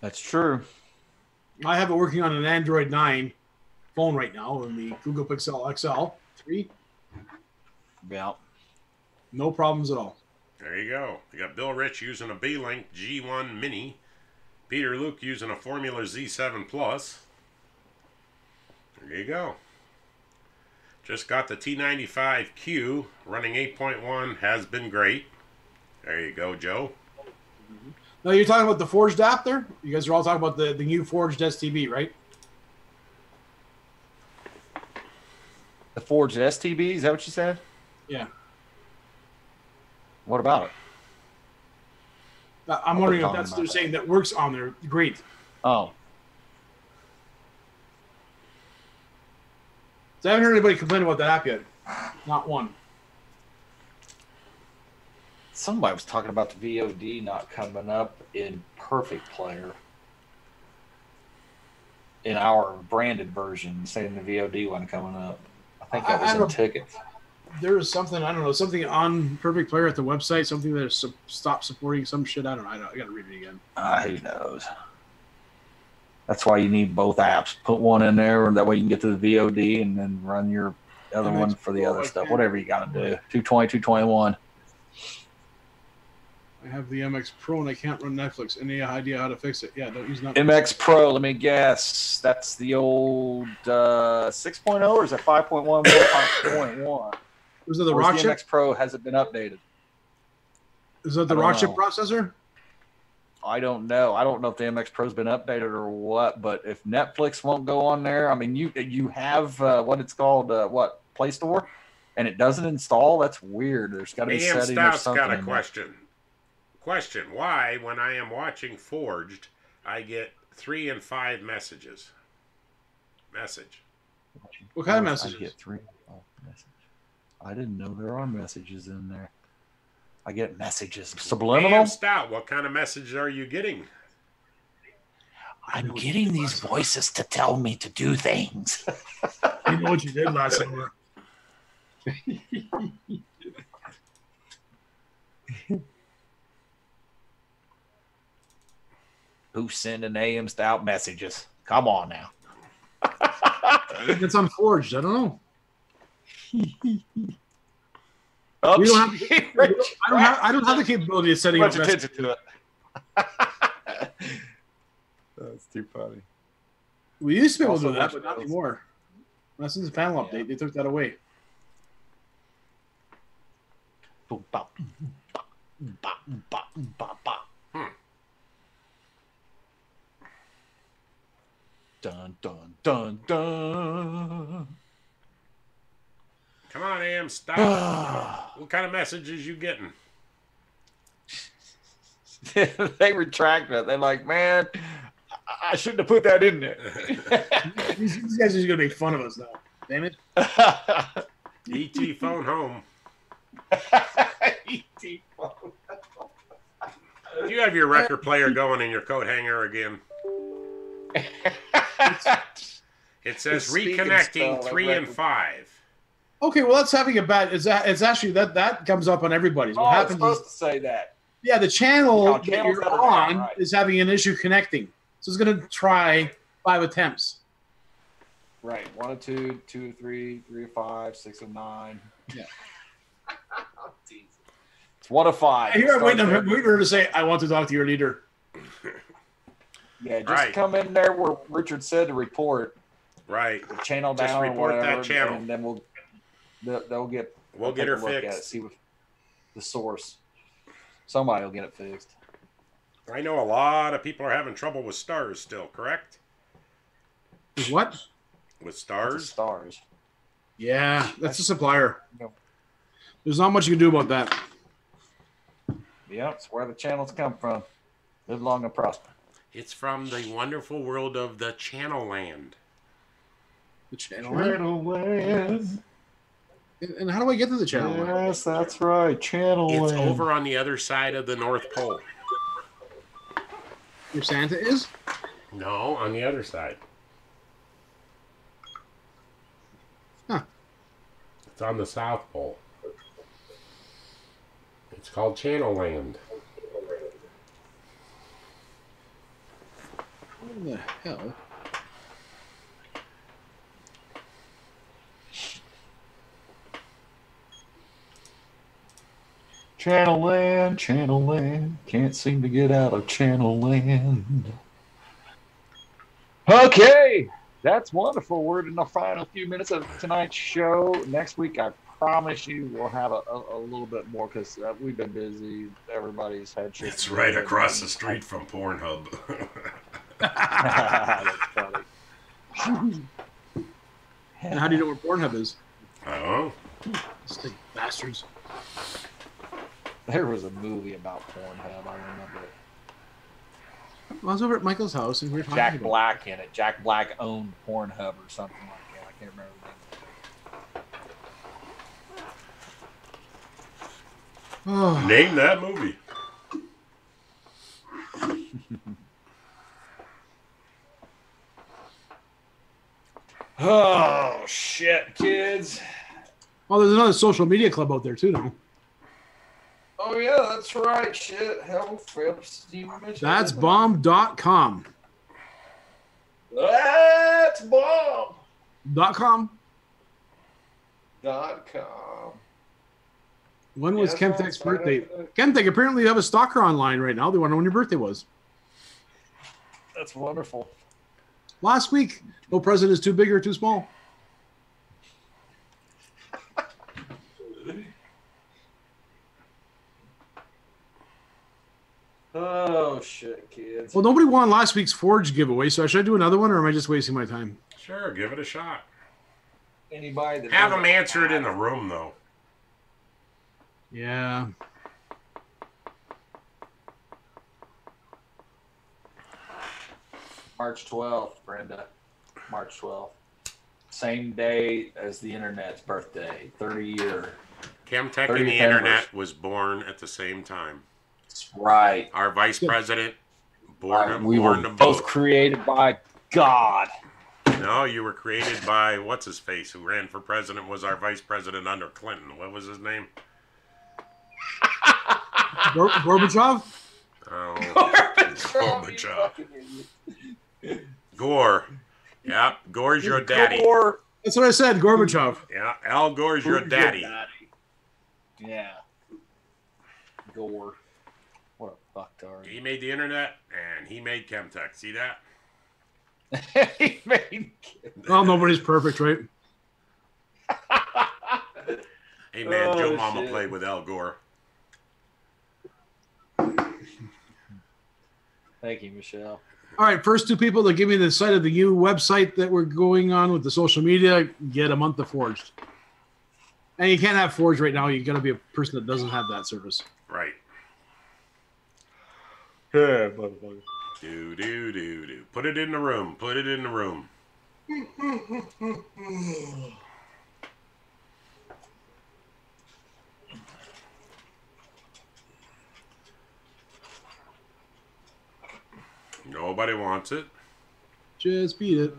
That's true. I have it working on an Android 9 phone right now in the Google Pixel XL 3. Yeah. No problems at all. There you go. You got Bill Rich using a B-Link G1 Mini. Peter Luke using a Formula Z7 Plus. There you go. Just got the T95Q running 8.1. Has been great. There you go, Joe. Now, you're talking about the forged app there? You guys are all talking about the new forged STB, right? The forged STB, is that what you said? Yeah. What about it? I'm wondering if that's what they're saying that works on there. Great. Oh. So I haven't heard anybody complain about that app yet. Not one. Somebody was talking about the VOD not coming up in Perfect Player. In our branded version, saying the VOD wasn't coming up. I think that was in tickets. There was something, I don't know, something on Perfect Player at the website, something that stopped supporting some shit. I don't know. I got to read it again. Who knows? That's why you need both apps. Put one in there, and that way you can get to the VOD and then run your other one for the other stuff. Whatever you got to do. 220, 221. I have the MX Pro and I can't run Netflix. Any idea how to fix it? Yeah, don't use Netflix. MX Pro, let me guess. That's the old 6.0 or is it 5.1 or 5.1? Was it the Rock chip? MX Pro hasn't been updated. Is that the Rock chip processor? I don't know. I don't know if the MX Pro's been updated or what, but if Netflix won't go on there, I mean, you have what it's called, Play Store, and it doesn't install? That's weird. There's got to be setting or something. Got a question. Question: why, when I am watching Forged, I get 3 and 5 messages? What kind of messages? I get 3 and 5 messages. I didn't know there are messages in there. I get messages. Subliminal? Stout, what kind of messages are you getting? I'm getting these voices to tell me to do things. You know what you did last summer. Who's sending AM Stout messages? Come on now. It's unforged. I don't know. Oh, we don't have, I don't have the capability of setting up attention to it. That's too funny. We used to be able to do that, but not anymore. Not since the panel update, they took that away. Dun, dun, dun, dun. Come on, Am, stop. What kind of messages you getting? They retract it. They're like, man, I shouldn't have put that in there. These guys are going to make fun of us now. Damn it. E.T. phone home. E.T. phone. You have your record player going in your coat hanger again. It says reconnecting 3 and 5. Okay, well, that's having a bad. It's actually that comes up on everybody's. What happens? Supposed to say that. Yeah, the channel that you're on is having an issue connecting, so it's going to try 5 attempts. Right, 1 of 2, 2 of 3, 3 of 5, 6 of 9. Yeah. It's 1 of 5. Here I'm waiting for her to say, "I want to talk to your leader." Yeah, just come in there where Richard said to report. Right. The channel just down report or whatever, that channel, and then we'll get her fixed. At it, see what the source. Somebody will get it fixed. I know a lot of people are having trouble with stars still. Correct? What? With stars? Stars. Yeah, that's a supplier. No. There's not much you can do about that. Yeah, it's where the channels come from. Live long and prosper. It's from the wonderful world of the Channel Land. The Channel Land? And how do I get to the Channel Land? Yes, that's right. Channel Land. It's over on the other side of the North Pole. Where Santa is? No, on the other side. Huh. It's on the South Pole. It's called Channel Land. What the hell? Channel Land, can't seem to get out of Channel Land. Okay, that's wonderful. We're in the final few minutes of tonight's show. Next week, I promise you, we'll have a little bit more because we've been busy. Everybody's had shit. It's right across the street from Pornhub. That's funny. And how do you know where Pornhub is? Oh, Stink bastards. There was a movie about Pornhub. I remember it. I was over at Michael's house and we were talking Jack about Black in it. Jack Black owned Pornhub or something like that. I can't remember the name. Oh, name that movie. Oh shit, kids. well, there's another social media club out there too now. Oh yeah, that's right. Shit. Hell, Phillips. That's bomb.com. That's bomb. .com. .com. When was Yes, Chemtech's I'll sign birthday? up for that. Chemtech apparently have a stalker online right now. They want to know when your birthday was. That's wonderful. Last week, no president is too big or too small. Oh shit, kids. Well, nobody won last week's Forge giveaway, so should I do another one, or am I just wasting my time? Sure, give it a shot. Anybody that Have them doesn't answer it in the have- room, though. Yeah. March 12th, Brenda. March 12th. Same day as the internet's birthday. 30-year. Chemtech 30th and the internet was born at the same time. That's right. Our vice president, born We were them both created by God. No, you were created by what's his face, who ran for president, was our vice president under Clinton. What was his name? Gorbachev? Oh, Gorbachev. Gore. Yeah, Gore's your daddy. Gore. That's what I said, Gorbachev. Yeah, Al Gore's your daddy. Yeah. Gore. What a fucktard. He made the internet and he made Chemtech. See that? He made Well, nobody's perfect, right? Hey man, Oh, Joe Mama shit. played with Al Gore. Thank you, Michelle. All right, first two people that give me the site of the new website that we're going on with the social media get a month of Forged. And you can't have Forged right now. You got to be a person that doesn't have that service. Right. Yeah, motherfucker. Do. Put it in the room. Put it in the room. Nobody wants it. Just beat it.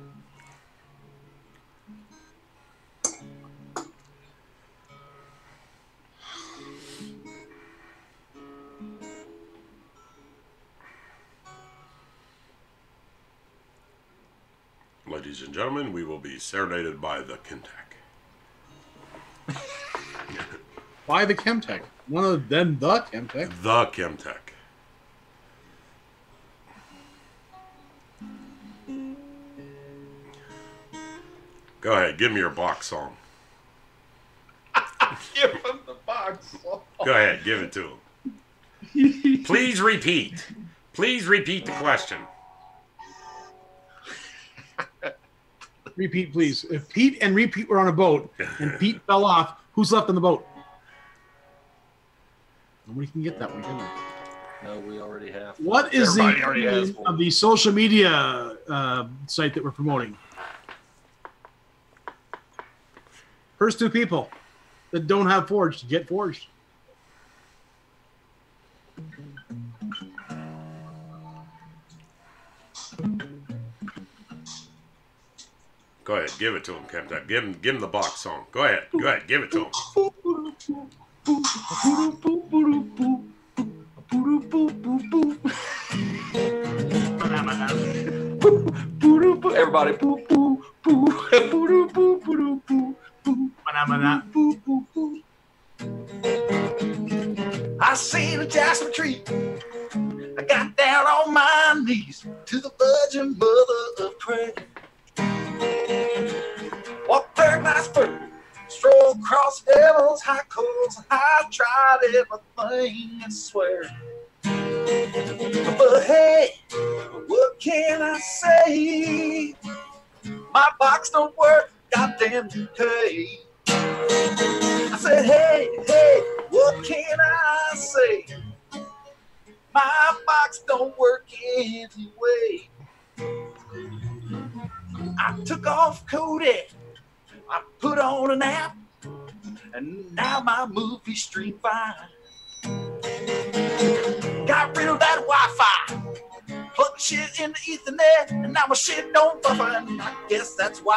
Ladies and gentlemen, we will be serenaded by the Chemtech. Why the Chemtech? One of them, the Chemtech. The Chemtech. Go ahead, give me your box song. Give him the box. Go ahead, give it to him. Please repeat. Please repeat the question. Repeat, please. If Pete and Repeat were on a boat and Pete fell off, who's left on the boat? Nobody can get that one, can they? No, we already have. What is Everybody the already has name one. of the social media site that we're promoting? First two people that don't have Forged get Forged. Go ahead, give it to him, Chemtech. Give him the box song. Go ahead, give it to him. Everybody, boo, boo, boo, boo, boo, boo, boo, boo, boo, Mana. boo, boo, boo. I seen a jasmine tree. I got down on my knees to the Virgin Mother of Prayer. Walked paradise first, strolled across heaven's high courts. I tried everything, I swear. But hey, what can I say? My box don't work, goddamn you pay. I said, hey, what can I say? My box don't work anyway. I took off Kodak, I put on an app, and now my movie stream fine. Got rid of that Wi-Fi, plug shit into Ethernet, and now my shit don't buffer, and I guess that's why.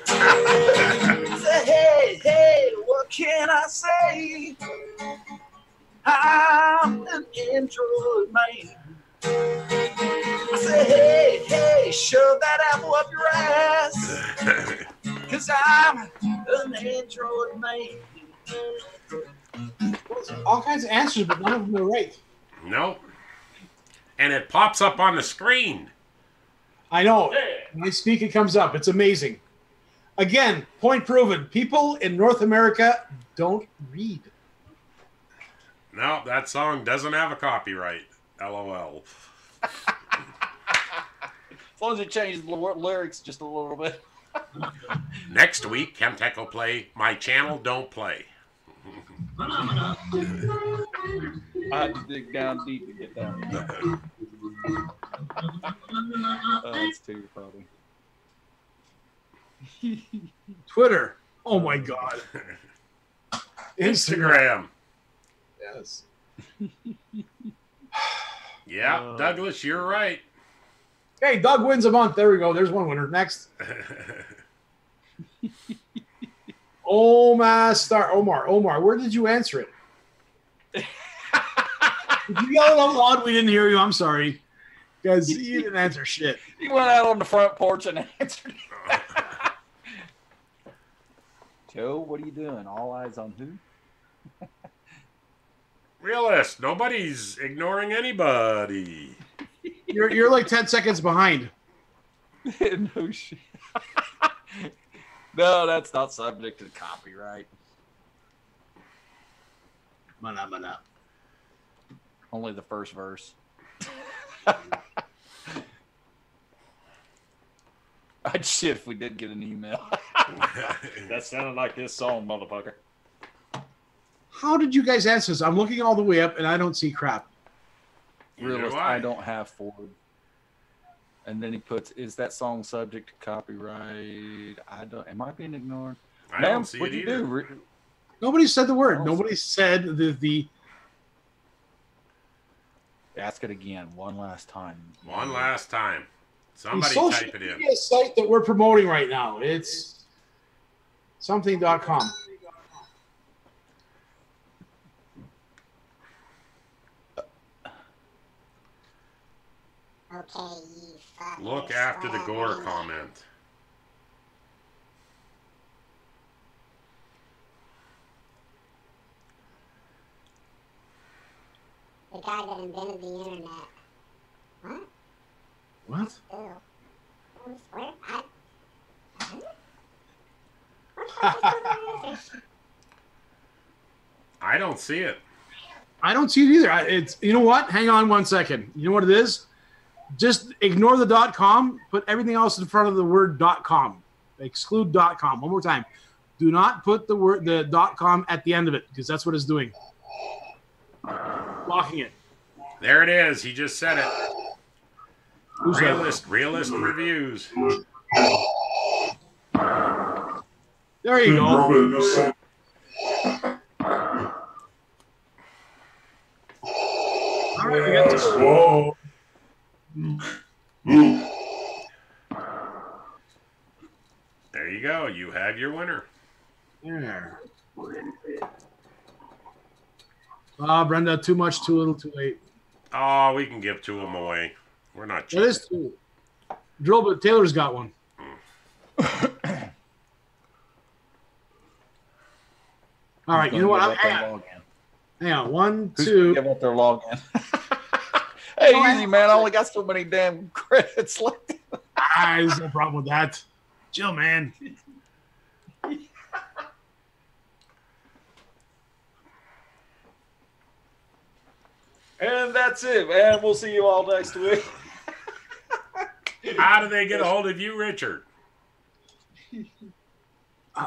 I said, hey, what can I say? I'm an Android man. I said, hey, shove that apple up your ass, 'cause I'm an Android man. All kinds of answers, but none of them are right. Nope. And it pops up on the screen. I know. When I speak, it comes up. It's amazing. Again, point proven. People in North America don't read. No, that song doesn't have a copyright. LOL. As long as you change the lyrics just a little bit. Next week, Chemtech will play My Channel Don't Play. I had to dig down deep to get that. That's too funny. Twitter. Oh my God. Instagram. Yes. Yeah, Douglas, you're right. Hey, Doug wins a month. There we go. There's one winner. Next. Omar, where did you answer it? If you yelled out loud, we didn't hear you. I'm sorry. Because you didn't answer shit. He went out on the front porch and answered it. Joe, what are you doing? All eyes on who? Realist, nobody's ignoring anybody. You're like 10 seconds behind. No shit. No, that's not subject to copyright. Mana. Only the first verse. I'd shit if we did get an email. That sounded like this song, motherfucker. How did you guys answer this? I'm looking all the way up and I don't see crap. Realist, I don't have Ford. And then he puts, is that song subject to copyright? I don't. Am I being ignored? I don't see it either. Do? Nobody said the word. Nobody said the. Ask it again, one last time. One last time. Somebody the type it in. social media site that we're promoting right now. It's something.com. Okay, you Look after the Gore comment. The guy that invented the internet. What? What? Ew. Where? I don't see it. I don't see it either. It's, you know what? Hang on one second. You know what it is? Just ignore the .com. Put everything else in front of the word .com. Exclude .com. One more time. Do not put the .com at the end of it because that's what it's doing. Blocking it. There it is. He just said it. Realist reviews. There you go. All right, we got this. There you go. You have your winner. There. Brenda, too much, too little, too late. Oh, we can give two of them away. We're not cheating. That is two. Drill, but Taylor's got one. All right, you know what? Hang on. 1, 2. Give up their login. Hey, easy, man. I only got so many damn credits left. There's no problem with that. Chill, man. And that's it, man. We'll see you all next week. How do they get a hold of you, Richard?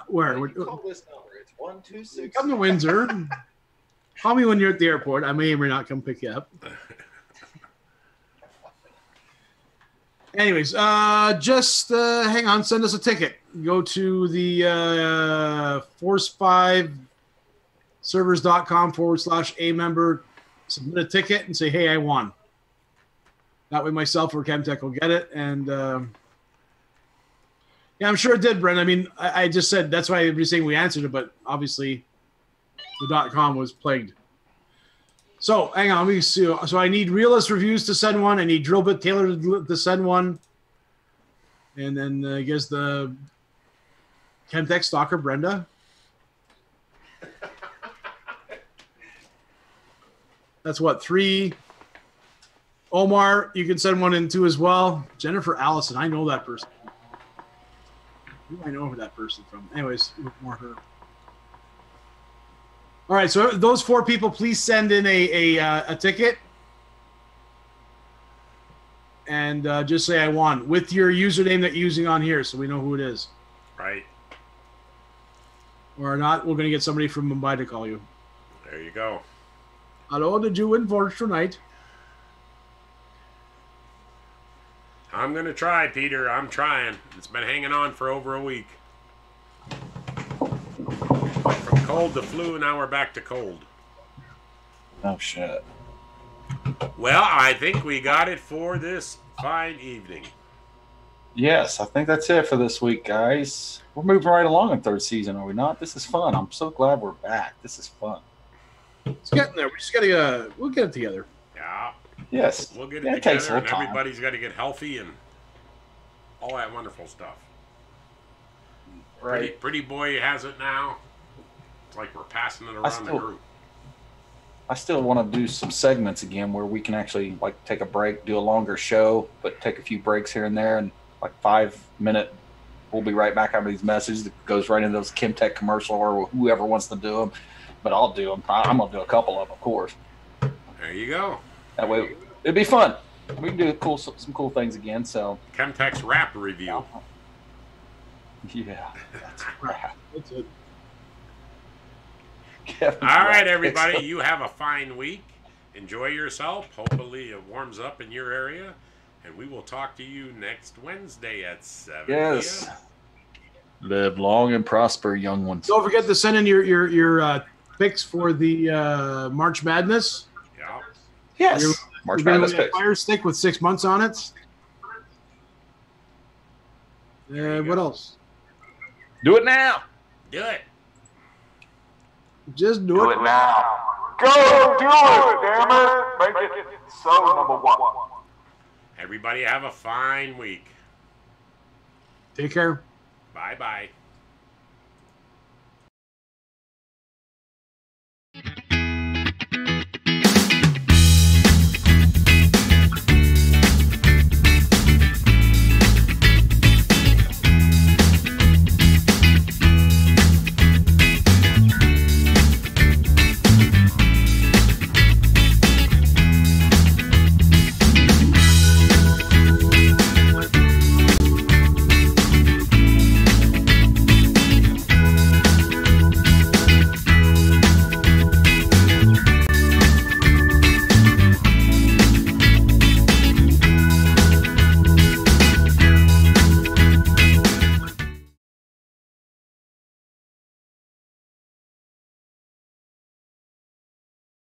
Where? Call this number. It's 126. Come to Windsor. Call me when you're at the airport. I may or may not come pick you up. Anyways, just hang on. Send us a ticket. Go to the force5servers.com/a member. Submit a ticket and say, hey, I won. That way myself or Chemtech will get it. And yeah, I'm sure it did, Brent. I mean, I just said that's why everybody's saying we answered it, but obviously the .com was plagued. So hang on, let me see. So I need Realist Reviews to send one. I need Drillbit Taylor to send one. And then I guess the Chemtech stalker, Brenda. That's what, 3. Omar, you can send one in too as well. Jennifer Allison, I know that person. Who do I know that person from? Anyways, more her. All right, so those 4 people, please send in a ticket. And just say I won with your username that you're using on here so we know who it is. Right. Or not, we're going to get somebody from Mumbai to call you. There you go. Hello, did you win for tonight? I'm going to try, Peter. I'm trying. It's been hanging on for over a week. From cold to flu, now we're back to cold. Oh, shit. Well, I think we got it for this fine evening. Yes, I think that's it for this week, guys. We're moving right along in 3rd season, are we not? This is fun. I'm so glad we're back. This is fun. It's getting there. We just got to we'll get it together. Yeah. Yes. We'll get Yeah, it takes a together, and little time. everybody's got to get healthy and all that wonderful stuff. Right. Pretty boy has it now. It's like we're passing it around the group. I still want to do some segments again where we can actually like take a break, do a longer show, but take a few breaks here and there, and like 5-minute. We'll be right back after these messages that goes right into those Chemtech commercial or whoever wants to do them. But I'll do them. I'm gonna do a couple of them, of course. There you go. That way, it'd be fun. We can do some cool things again. So Chemtech's rap review. yeah, that's right. That's it. All right, everybody. You have a fine week. Enjoy yourself. Hopefully it warms up in your area. And we will talk to you next Wednesday at 7 Yes. p.m. Live long and prosper, young ones. Don't forget to send in your picks for the March Madness. Yeah. Yes. You're March gonna Madness win a picks. Fire Stick with 6 months on it. you What go. else? Do it now. Do it. Just do it. now. Go do it, damn it. Make it so number 1. Everybody have a fine week. Take care. Bye-bye.